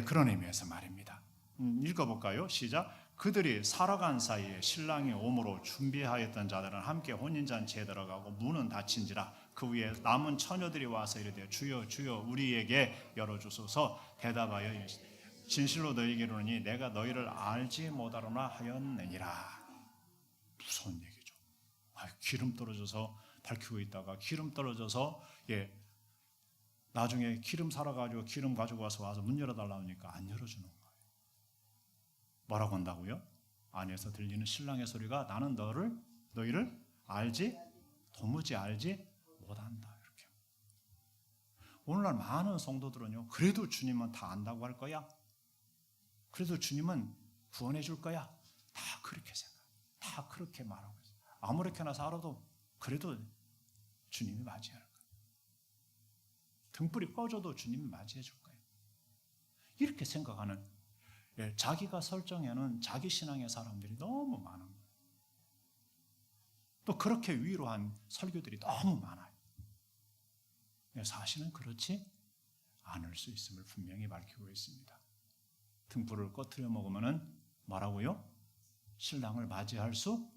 그런 의미에서 말입니다. 읽어볼까요? 시작. 그들이 살아간 사이에 신랑이 오므로 준비하였던 자들은 함께 혼인잔치에 들어가고 문은 닫힌지라. 그 위에 남은 처녀들이 와서 이르되 주여 주여 우리에게 열어주소서. 대답하여 진실로 너희에게 이르노니 내가 너희를 알지 못하노라 하였느니라. 무서운 얘기죠. 기름 떨어져서 밝히고 있다가 기름 떨어져서 나중에 기름 사러가지고 기름 가지고 와서 문 열어달라 하니까 안 열어주는 거예요. 뭐라고 한다고요? 안에서 들리는 신랑의 소리가 나는 너희를 도무지 알지 못한다. 이렇게. 오늘날 많은 성도들은요, 그래도 주님은 다 안다고 할 거야. 그래도 주님은 구원해 줄 거야. 다 그렇게 생각해요. 다 그렇게 말하고 있어요. 아무렇게나 살아도 그래도 주님이 맞이할 거예요. 등불이 꺼져도 주님이 맞이해 줄 거예요. 이렇게 생각하는, 자기가 설정해놓은 자기 신앙의 사람들이 너무 많은 거예요. 또 그렇게 위로한 설교들이 너무 많아요. 사실은 그렇지 않을 수 있음을 분명히 밝히고 있습니다. 등불을 꺼트려 먹으면 뭐라고요? 신랑을 맞이할 수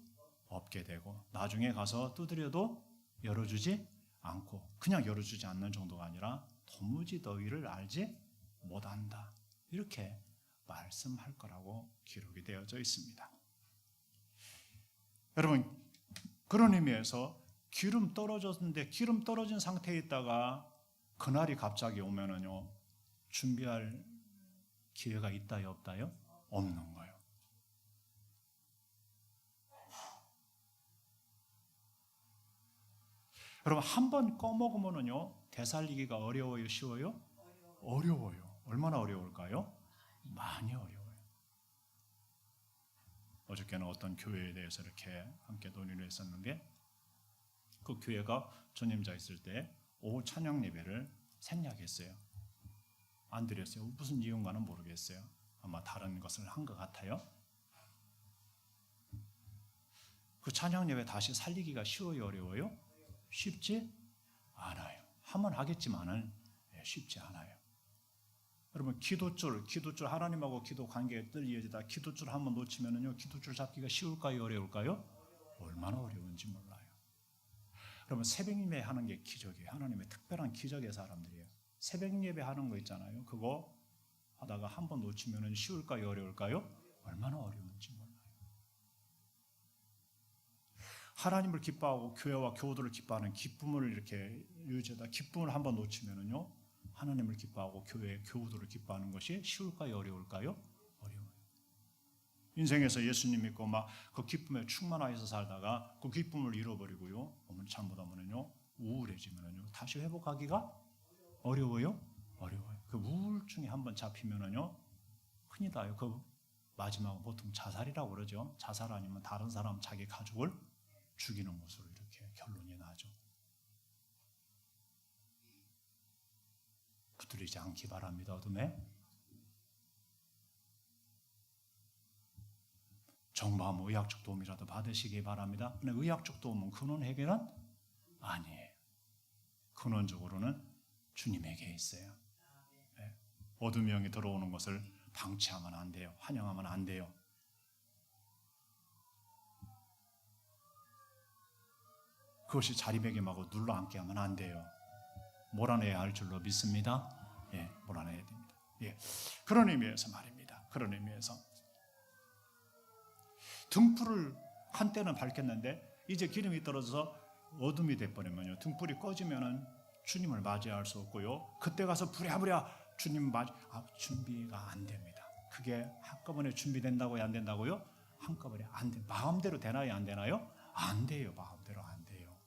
없게 되고 나중에 가서 두드려도 열어주지 않고, 그냥 열어주지 않는 정도가 아니라 도무지 너희를 알지 못한다. 이렇게 말씀할 거라고 기록이 되어져 있습니다. 여러분, 그런 의미에서 기름 떨어졌는데 기름 떨어진 상태에 있다가 그날이 갑자기 오면은요, 준비할 기회가 있다요, 없다요? 없는 거예요. 여러분, 한 번 꺼먹으면은요, 되살리기가 어려워요, 쉬워요? 어려워요. 얼마나 어려울까요? 많이 어려워요. 어저께는 어떤 교회에 대해서 이렇게 함께 논의를 했었는데, 그 교회가 전임자 있을 때 오후 찬양 예배를 생략했어요. 안 드렸어요. 무슨 이유인가는 모르겠어요. 아마 다른 것을 한 것 같아요. 그 찬양 예배 다시 살리기가 쉬워요, 어려워요? 쉽지 않아요. 하면 하겠지만은 쉽지 않아요. 여러분 기도줄 하나님하고 기도 관계에 뜰 이어지다 기도줄 한번 놓치면은요 기도줄 잡기가 쉬울까요, 어려울까요? 얼마나 어려운지 몰라요. 여러분 새벽 예배 하는 게 기적이에요. 하나님의 특별한 기적의 사람들이에요. 새벽 예배 하는 거 있잖아요. 그거 하다가 한번 놓치면은 쉬울까요, 어려울까요? 얼마나 어려운지 몰라요. 하나님을 기뻐하고 교회와 교우들을 기뻐하는 기쁨을 이렇게 유지하다 기쁨을 한번 놓치면은요 하나님을 기뻐하고 교회 교우들을 기뻐하는 것이 쉬울까요, 어려울까요? 어려워요. 인생에서 예수님 믿고 막 그 기쁨에 충만하여서 살다가 그 기쁨을 잃어버리고요, 잘못하면은요 우울해지면은요 다시 회복하기가 어려워요. 어려워요. 그 우울증이 한번 잡히면은요 큰일 나요. 그 마지막은 보통 자살이라고 그러죠. 자살 아니면 다른 사람 자기 가족을 죽이는 것으로 이렇게 결론이 나죠. 붙들리지 않기 바랍니다. 어둠에 정보하면 의학적 도움이라도 받으시기 바랍니다. 근데 의학적 도움은 근원 해결은 아니에요. 근원적으로는 주님에게 있어요. 네. 어둠의 영이 들어오는 것을 방치하면 안 돼요. 환영하면 안 돼요. 그것이 자리매김하고 눌러앉게 하면 안 돼요. 몰아내야 할 줄로 믿습니다. 예, 몰아내야 됩니다. 예, 그런 의미에서 말입니다. 그런 의미에서 등불을 한때는 밝혔는데 이제 기름이 떨어져서 어둠이 돼버리면요, 등불이 꺼지면은 주님을 맞이할 수 없고요. 그때 가서 부랴부랴 주님 준비가 안 됩니다. 그게 한꺼번에 준비된다고요, 안 된다고요? 한꺼번에 안 돼. 마음대로 되나요, 안 되나요? 안 돼요. 마음대로 안 돼요.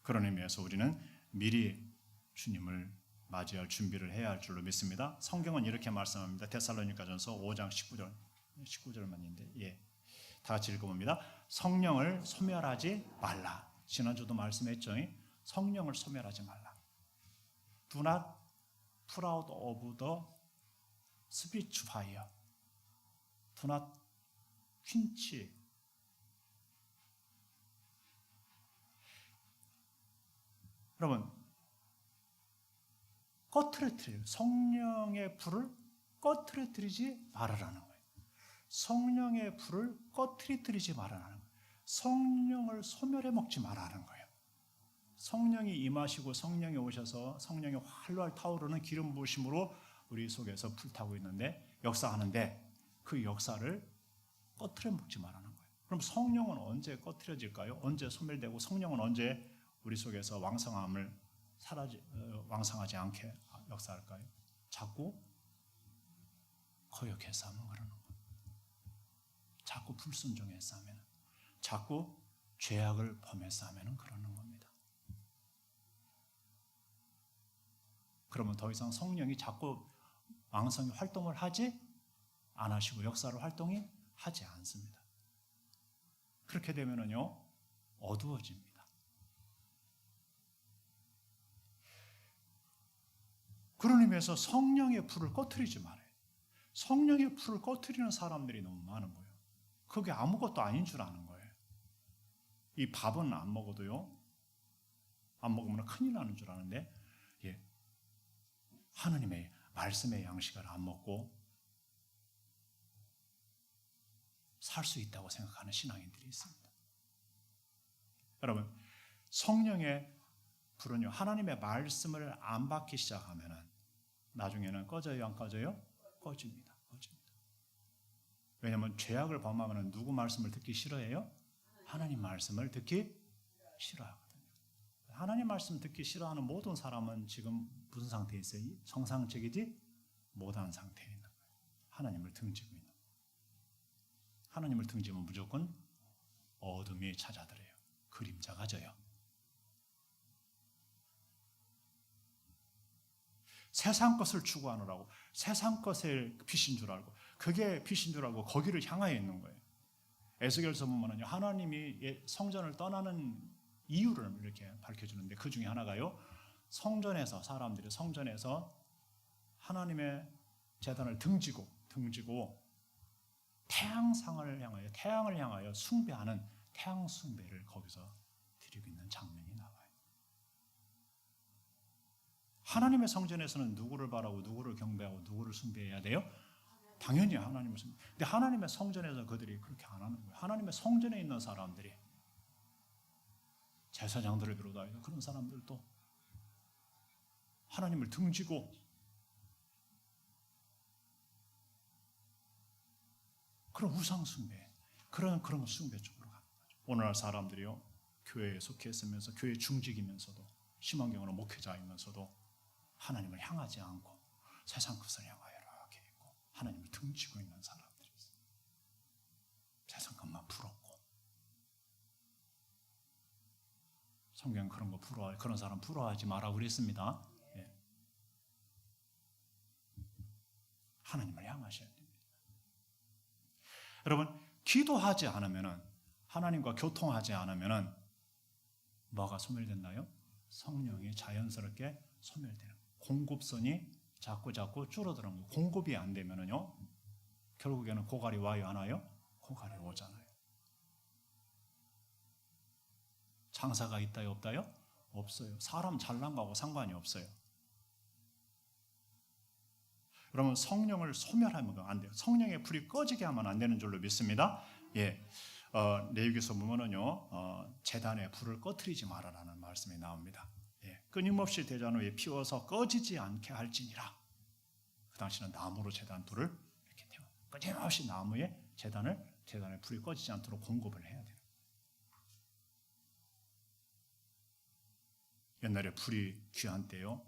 그런 의미에서 우리는 미리 주님을 맞이할 준비를 해야 할 줄로 믿습니다. 성경은 이렇게 말씀합니다. 데살로니가전서 5장 19절만인데, 예, 다 같이 읽어봅니다. 성령을 소멸하지 말라. 지난주도 말씀했죠. 성령을 소멸하지 말라. Do not put out of the spirit fire. Do not quench. 여러분, 성령의 불을 꺼트려뜨리지 말아라는 거예요. 성령의 불을 꺼트려뜨리지 말아라는 거예요. 성령을 소멸해 먹지 말아라는 거예요. 성령이 임하시고 성령이 오셔서 성령의 활활 타오르는 기름 부으심으로 우리 속에서 불타고 있는데, 역사하는데 그 역사를 꺼트려 먹지 말아라는 거예요. 그럼 성령은 언제 꺼트려질까요? 언제 소멸되고 성령은 언제 우리 속에서 왕성하지 않게 역사할까요? 자꾸 거역해서 하면 그러는 거예요. 자꾸 불순종해서 하면, 자꾸 죄악을 범해서 하면 그러는 겁니다. 그러면 더 이상 성령이 자꾸 왕성히 활동을 하지 안 하시고 역사를 활동이 하지 않습니다. 그렇게 되면은요 어두워집니다. 그런 의미에서 성령의 불을 꺼트리지 말아요. 성령의 불을 꺼트리는 사람들이 너무 많은 거예요. 그게 아무것도 아닌 줄 아는 거예요. 이 밥은 안 먹어도요, 안 먹으면 큰일 나는 줄 아는데, 예, 하느님의 말씀의 양식을 안 먹고 살 수 있다고 생각하는 신앙인들이 있습니다. 여러분, 성령의 불은요, 하나님의 말씀을 안 받기 시작하면은 나중에는 꺼져요, 안 꺼져요? 꺼집니다. 왜냐하면 죄악을 범하면 누구 말씀을 듣기 싫어해요? 하나님 말씀을 듣기 싫어하거든요. 하나님 말씀 듣기 싫어하는 모든 사람은 지금 무슨 상태에 있어요? 정상적이지 못한 상태에 있는 거예요. 하나님을 등지고 있는 거예요. 하나님을 등지면 무조건 어둠이 찾아들어요. 그림자가 져요. 세상 것을 추구하느라고, 세상 것을 빛인 줄 알고, 그게 빛인 줄 알고 거기를 향하여 있는 거예요. 에스겔서 보면요, 하나님이 성전을 떠나는 이유를 이렇게 밝혀주는데, 그 중에 하나가요, 사람들이 성전에서 하나님의 제단을 등지고 태양을 향하여 숭배하는 태양 숭배를 거기서 드리고 있는 장면이 나와요. 하나님의 성전에서는 누구를 바라고 누구를 경배하고 누구를 숭배해야 돼요? 당연히 하나님을 숭배. 근데 하나님의 성전에서 그들이 그렇게 안 하는 거예요. 하나님의 성전에 있는 사람들이, 제사장들을 비롯하여 그런 사람들도 하나님을 등지고 그런 우상 숭배, 그런 숭배 쪽으로 가는 거죠. 오늘날 사람들이요, 교회에 속해 있으면서 교회 중직이면서도 심한경우는 목회자이면서도 하나님을 향하지 않고 세상 것을 향하여 이렇게 있고 하나님을 등지고 있는 사람들이 있어요. 세상 것만 부럽고. 성경 그런 사람 부러워하지 마라 그랬습니다. 예. 하나님을 향하셔야 됩니다. 여러분, 기도하지 않으면은, 하나님과 교통하지 않으면은 뭐가 소멸됐나요? 성령이 자연스럽게 소멸되는 거예요. 공급선이 자꾸 줄어드는 거예요. 공급이 안 되면은요, 결국에는 고갈이 와요, 안 와요? 고갈이 오잖아요. 장사가 있다요, 없다요? 없어요. 사람 잘난 거하고 상관이 없어요. 그러면 성령을 소멸하면 안 돼요. 성령의 불이 꺼지게 하면 안 되는 줄로 믿습니다. 예, 레위기서 보면은요, 제단에 불을 꺼트리지 말아라는 말씀이 나옵니다. 예, 끊임없이 대장 위에 피워서 꺼지지 않게 할지니라. 그 당시는 나무로 제단 불을 이렇게 태워 끊임없이 나무에 제단에 불이 꺼지지 않도록 공급을 해야 돼요. 옛날에 불이 귀한 때요,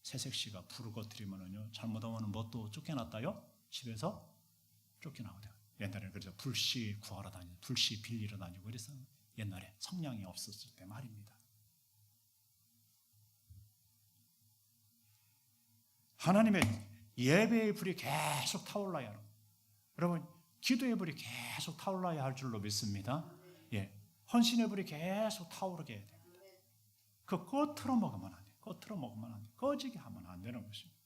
새색시가 불을 꺼뜨리면은요, 잘못하면 뭣도 쫓겨났다요? 집에서 쫓겨나거든요. 옛날에는 그래서 불씨 구하러 다니고 불씨 빌리러 다니고 그래서 옛날에 성냥이 없었을 때 말입니다. 하나님의 예배의 불이 계속 타올라야 하는, 여러분, 기도의 불이 계속 타올라야 할 줄로 믿습니다. 예, 헌신의 불이 계속 타오르게 해야 됩니다. 그 꺼트러 먹으면 안 돼요. 꺼지게 하면 안 되는 것입니다.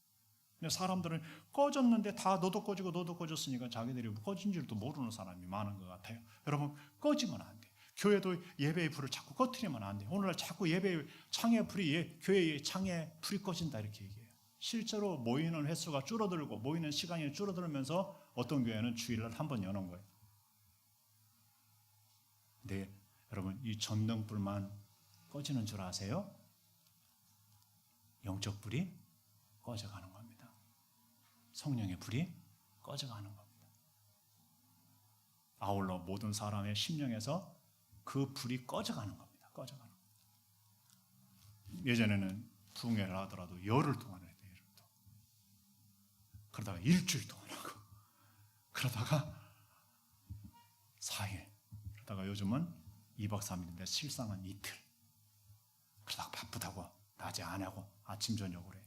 근데 사람들은 꺼졌는데 다 너도 꺼졌으니까 자기들이 꺼진 줄도 모르는 사람이 많은 것 같아요. 여러분, 꺼지면 안 돼요. 교회도 예배의 불을 자꾸 꺼트리면 안 돼요. 오늘날 자꾸 예배의 창의 불이, 교회의 창에 불이 꺼진다 이렇게 얘기해요. 실제로 모이는 횟수가 줄어들고 모이는 시간이 줄어들면서 어떤 교회는 주일날 한 번 여는 거예요. 근데 여러분, 이 전등불만 꺼지는 줄 아세요? 영적 불이 꺼져가는 겁니다. 성령의 불이 꺼져가는 겁니다. 아울러 모든 사람의 심령에서 그 불이 꺼져가는 겁니다. 꺼져가는 겁니다. 예전에는 부흥회를 하더라도 열흘 동안 해야 돼요. 그러다가 일주일 동안 하고, 그러다가 4일, 그러다가 요즘은 2박 3일인데 실상은 이틀. 그러다가 바쁘다고 낮에 안 하고 아침 저녁으로 해.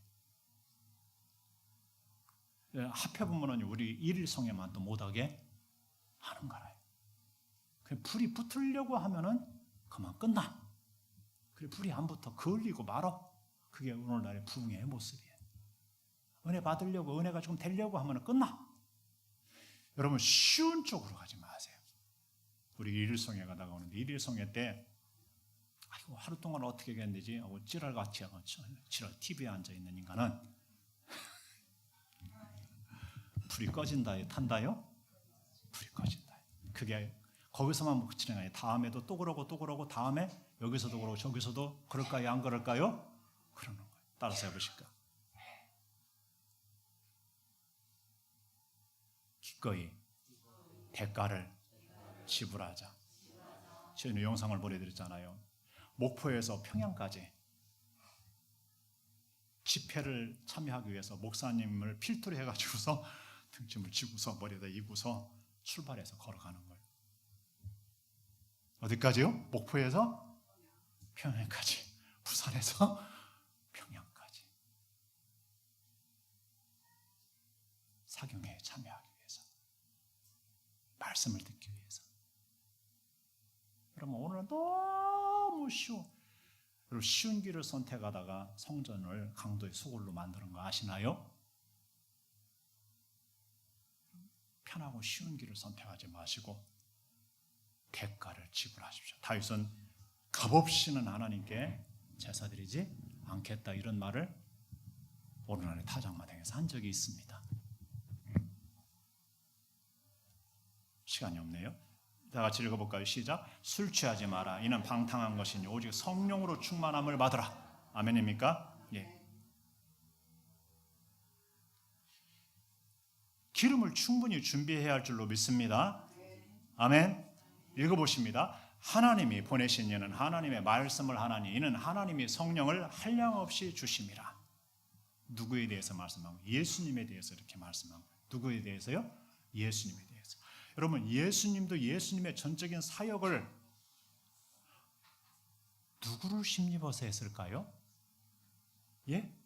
합해보면 우리 일일성에만 또 못하게 하는 거라요. 불이 붙으려고 하면은 그만 끝나. 그래, 불이 안 붙어 걸리고 말어. 그게 오늘날의 부흥의 모습이에요. 은혜 받으려고, 은혜가 좀 되려고 하면 끝나. 여러분, 쉬운 쪽으로 가지 마세요. 우리 일일성회 가다가 오는데, 일일성회 때 아이고, 하루 동안 어떻게 했는지 하고 찌랄같이 하고 TV에 앉아있는 인간은 불이 꺼진다에 탄다요? 불이 꺼진다. 그게 거기서만 그치는 게 아니에요. 다음에도 또 그러고 다음에 여기서도 그러고 저기서도 그럴까요? 안 그럴까요? 그러는 거예요. 따라서 해보실까? 기꺼이 대가를 지불하자. 저희는 영상을 보내드렸잖아요. 목포에서 평양까지 집회를 참여하기 위해서 목사님을 필두로 해가지고서 등짐을 지고서 머리에다 이고서 출발해서 걸어가는 거예요. 어디까지요? 목포에서 평양까지, 부산에서 평양까지 사경회에 참여하기 위해서, 말씀을 듣기 위해서. 여러분, 오늘은 너무 쉬운 길을 선택하다가 성전을 강도의 소굴로 만드는 거 아시나요? 편하고 쉬운 길을 선택하지 마시고 대가를 지불하십시오. 다윗은 값없이는 하나님께 제사 드리지 않겠다 이런 말을 오늘날의 타작마당에서 한 적이 있습니다. 시간이 없네요. 다 같이 읽어볼까요? 시작. 술 취하지 마라. 이는 방탕한 것이니 오직 성령으로 충만함을 받으라. 아멘입니까? 예. 기름을 충분히 준비해야 할 줄로 믿습니다. 아멘. 읽어보십니다. 하나님이 보내신 이는 하나님의 말씀을 하나니 이는 하나님이 성령을 한량없이 주심이라. 누구에 대해서 말씀하고? 예수님에 대해서 이렇게 말씀하고. 누구에 대해서요? 예수님에 대해서. 여러분, 예수님도 예수님의 전적인 사역을 누구를 힘입어서 했을까요? 예?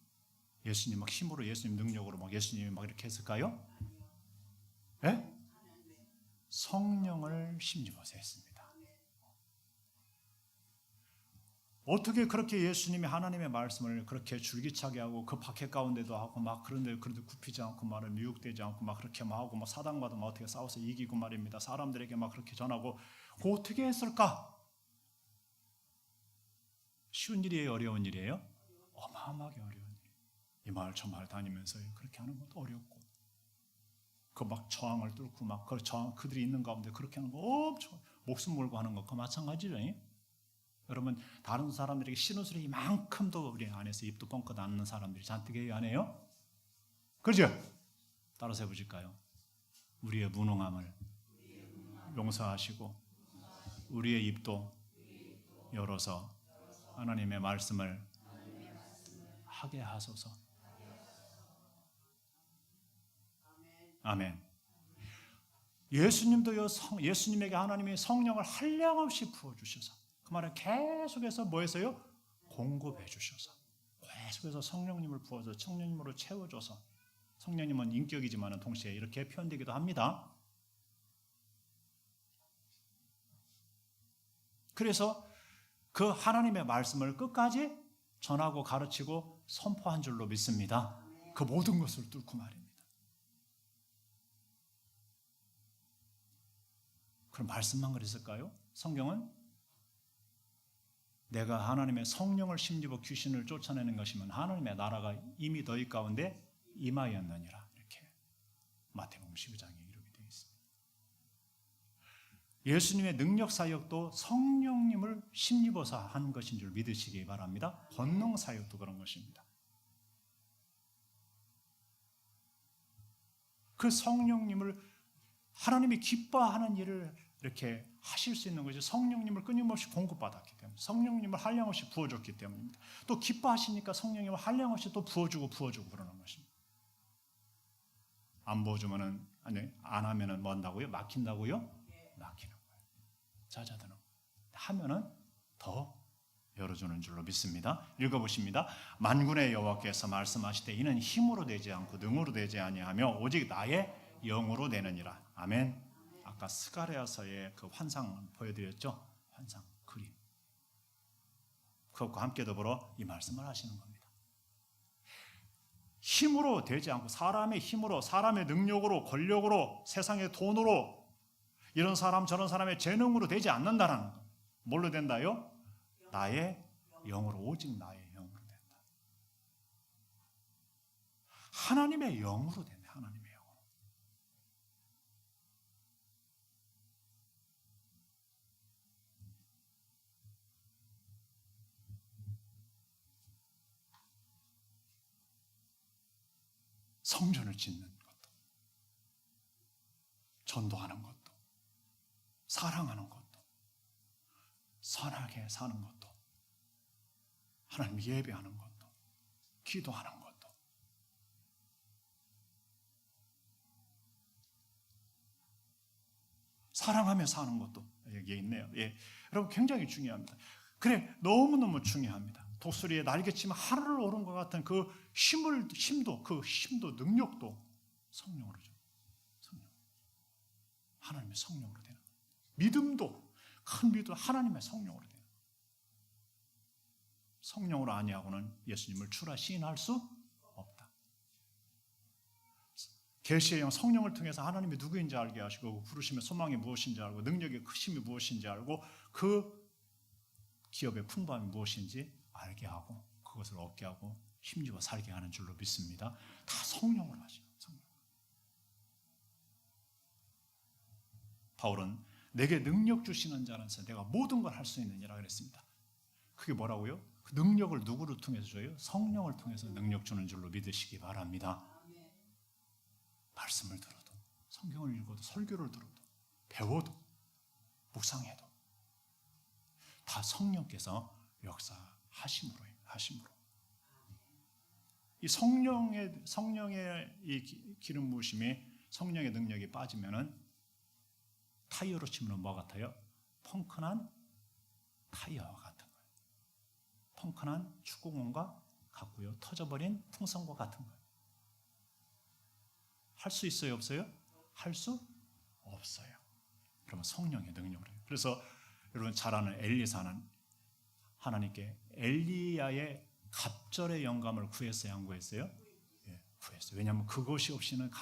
예수님 막 힘으로, 예수님 능력으로 막 예수님이 막 이렇게 했을까요? 예? 성령을 힘입어서 했습니다. 어떻게 그렇게 예수님이 하나님의 말씀을 그렇게 줄기차게 하고 그 박해 가운데도 하고 막 그런데 그래도 굽히지 않고 말을 미혹되지 않고 막 그렇게 막 하고 막 사당마다 막 어떻게 싸워서 이기고 말입니다. 사람들에게 막 그렇게 전하고 어떻게 했을까? 쉬운 일이에요? 어려운 일이에요? 어마어마하게 어려운 일. 이 마을 저 마을 다니면서 그렇게 하는 것도 어렵고 그 막 저항을 뚫고 막 그 저항 그들이 있는 가운데 그렇게 하는 거 엄청 목숨 걸고 하는 것과 마찬가지죠. 여러분 다른 사람들에게 싫은 소리 이만큼도 우리 안에서 입도 뻥끗 않는 사람들이 잔뜩 해요, 안 해요? 그죠? 따라서 해보실까요? 우리의 무능함을 용서하시고 우리의 입도 열어서 하나님의 말씀을 하게 하소서. 아멘. 예수님도요, 예수님에게 하나님이 성령을 한량없이 부어주셔서 그 말은 계속해서 뭐해서요? 공급해 주셔서 계속해서 성령님을 부어서 성령님으로 채워줘서 성령님은 인격이지만 동시에 이렇게 표현되기도 합니다. 그래서 그 하나님의 말씀을 끝까지 전하고 가르치고 선포한 줄로 믿습니다. 그 모든 것을 뚫고 말입니다. 그럼 말씀만 그랬을까요? 성경은 내가 하나님의 성령을 힘입어 귀신을 쫓아내는 것이면 하나님의 나라가 이미 너희 가운데 임하였느니라. 이렇게 마태복음 12장에 이렇게 되어 있습니다. 예수님의 능력 사역도 성령님을 힘입어서 한 것인 줄 믿으시기 바랍니다. 권능 사역도 그런 것입니다. 그 성령님을 하나님이 기뻐하는 일을 이렇게 하실 수 있는 것이 성령님을 끊임없이 공급받았기 때문에 성령님을 한량없이 부어줬기 때문입니다. 또 기뻐하시니까 성령님을 한량없이 또 부어주고 그러는 것입니다. 안 부어주면은 아니 안 하면은 뭐 한다고요? 막힌다고요? 막히는 거예요. 잦아드는 하면은 더 열어주는 줄로 믿습니다. 읽어보십니다. 만군의 여호와께서 말씀하시되 이는 힘으로 되지 않고 능으로 되지 아니하며 오직 나의 영으로 되느니라. 아멘. 아까 스가랴서의 그 환상 보여드렸죠? 환상, 그림. 그것과 함께 더불어 이 말씀을 하시는 겁니다. 힘으로 되지 않고 사람의 힘으로, 사람의 능력으로, 권력으로, 세상의 돈으로 이런 사람 저런 사람의 재능으로 되지 않는다는 것. 뭘로 된다요? 나의 영으로, 오직 나의 영으로 된다. 하나님의 영으로 된다. 하나님의 영으로. 성전을 짓는 것도, 전도하는 것도, 사랑하는 것도, 선하게 사는 것도, 하나님 예배하는 것도, 기도하는 것도, 사랑하며 사는 것도 여기에 있네요. 예, 여러분 굉장히 중요합니다. 그래 너무너무 중요합니다. 독수리의 날개치면 하늘을 오른 것 같은 그 힘도 능력도 성령으로 줘. 성령. 하나님의 성령으로 되는. 믿음도 큰 믿음 하나님의 성령으로 되는. 성령으로 아니하고는 예수님을 출하 시인할 수 없다. 계시의 영 성령을 통해서 하나님이 누구인지 알게 하시고 부르심의 소망이 무엇인지 알고 능력의 크심이 무엇인지 알고 그 기업의 풍부함이 무엇인지 알게 하고 그것을 얻게 하고 힘입어 살게 하는 줄로 믿습니다. 다 성령으로 하시는 성령. 바울은 내게 능력 주시는 자는 내가 모든 걸 할 수 있느니라 그랬습니다. 그게 뭐라고요? 그 능력을 누구를 통해서 줘요? 성령을 통해서 능력 주는 줄로 믿으시기 바랍니다. 말씀을 들어도 성경을 읽어도 설교를 들어도 배워도 묵상해도 다 성령께서 역사하심으로입니다. 하심으로. 이 성령의 이 기름 부으심이 성령의 능력이 빠지면은 타이어로 치면 뭐 같아요? 펑크난 타이어와 같은 거예요. 펑크난 축구공과 같고요. 터져버린 풍선과 같은 거예요. 할 수 있어요? 없어요? 할 수 없어요. 그러면 성령의 능력으로 해요. 그래서 여러분 잘 아는 엘리사는 하나님께 엘리야의 갑절의 영감을 구했어요? 안 구했어요? 예, 구했어요. 왜냐하면 그것이 없이는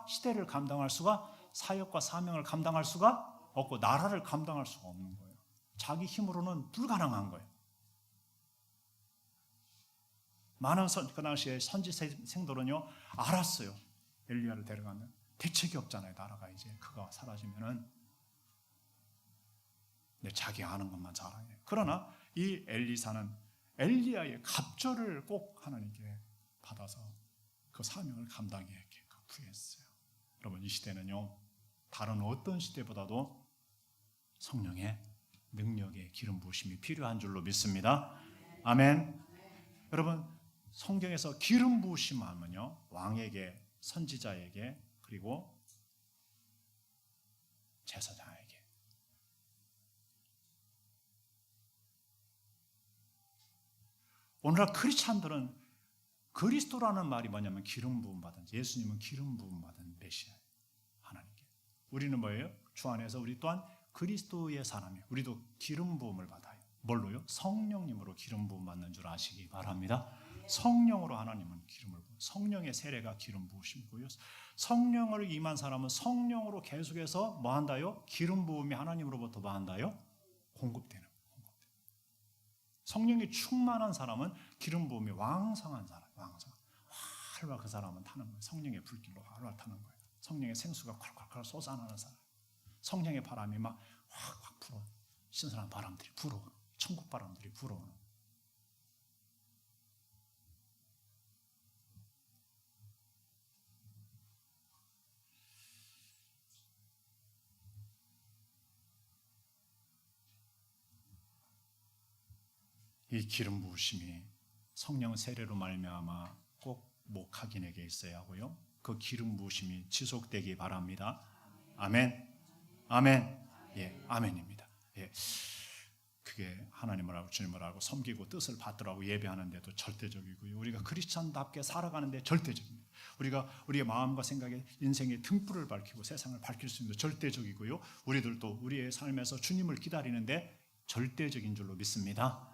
시대를 감당할 수가 사역과 사명을 감당할 수가 없고 나라를 감당할 수가 없는 거예요. 자기 힘으로는 불가능한 거예요. 많은 그 당시에 선지생들은요 알았어요. 엘리야를 데려가면 대책이 없잖아요. 나라가 이제 그가 사라지면은 자기 아는 것만 자랑해요. 그러나 이 엘리사는 엘리야의 갑절을 꼭 하나님께 받아서 그 사명을 감당해 구했어요. 여러분 이 시대는요 다른 어떤 시대보다도 성령의 능력의 기름 부으심이 필요한 줄로 믿습니다. 아멘. 여러분 성경에서 기름 부으심 하면요 왕에게, 선지자에게, 그리고 제사장에게. 오늘날 크리스찬들은 그리스도라는 말이 뭐냐면 기름 부음 받은, 예수님은 기름 부음 받은 메시아예요. 하나님께. 우리는 뭐예요? 주 안에서 우리 또한 그리스도의 사람이에요. 우리도 기름 부음을 받아요. 뭘로요? 성령님으로 기름 부음 받는 줄 아시기 바랍니다. 성령으로 하나님은 기름을 부어. 성령의 세례가 기름 부으심이고요. 성령을 임한 사람은 성령으로 계속해서 뭐 한다요? 기름 부음이 하나님으로부터 뭐 한다요? 공급되는. 성령이 충만한 사람은 기름 부음이 왕성한 사람, 활활 그 사람은 타는 거예요. 성령의 불길로 활활 타는 거예요. 성령의 생수가 콸콸콸 솟아나는 사람. 성령의 바람이 막 확확 불어. 신선한 바람들이 불어오는, 천국 바람들이 불어오는. 이 기름 부으심이 성령 세례로 말미암아 꼭 목학인에게 있어야 하고요. 그 기름 부으심이 지속되기 바랍니다. 아멘. 아멘. 예, 아멘입니다. 예. 그게 하나님을 알고 주님을 알고 섬기고 뜻을 받더라고 예배하는데도 절대적이고요. 우리가 크리스천답게 살아가는데 절대적입니다. 우리가 우리의 마음과 생각에 인생의 등불을 밝히고 세상을 밝힐 수 있는 절대적이고요. 우리들도 우리의 삶에서 주님을 기다리는데 절대적인 줄로 믿습니다.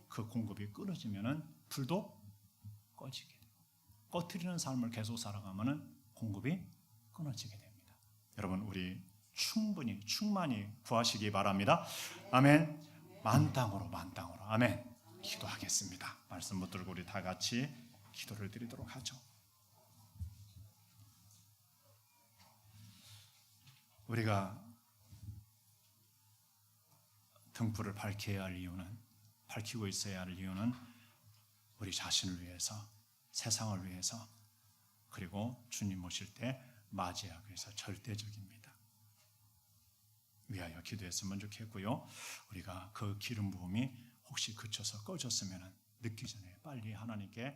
그 공급이 끊어지면은 불도 꺼지게 돼요. 꺼트리는 삶을 계속 살아가면은 공급이 끊어지게 됩니다. 여러분 우리 충만히 구하시기 바랍니다. 아멘. 만땅으로 아멘. 기도하겠습니다. 말씀 붙들고 우리 다 같이 기도를 드리도록 하죠. 우리가 등불을 밝혀야 할 이유는, 밝히고 있어야 할 이유는 우리 자신을 위해서, 세상을 위해서, 그리고 주님 오실 때 맞이하기 위해서 절대적입니다. 위하여 기도했으면 좋겠고요. 우리가 그 기름 부음이 혹시 그쳐서 꺼졌으면 늦기 전에 빨리 하나님께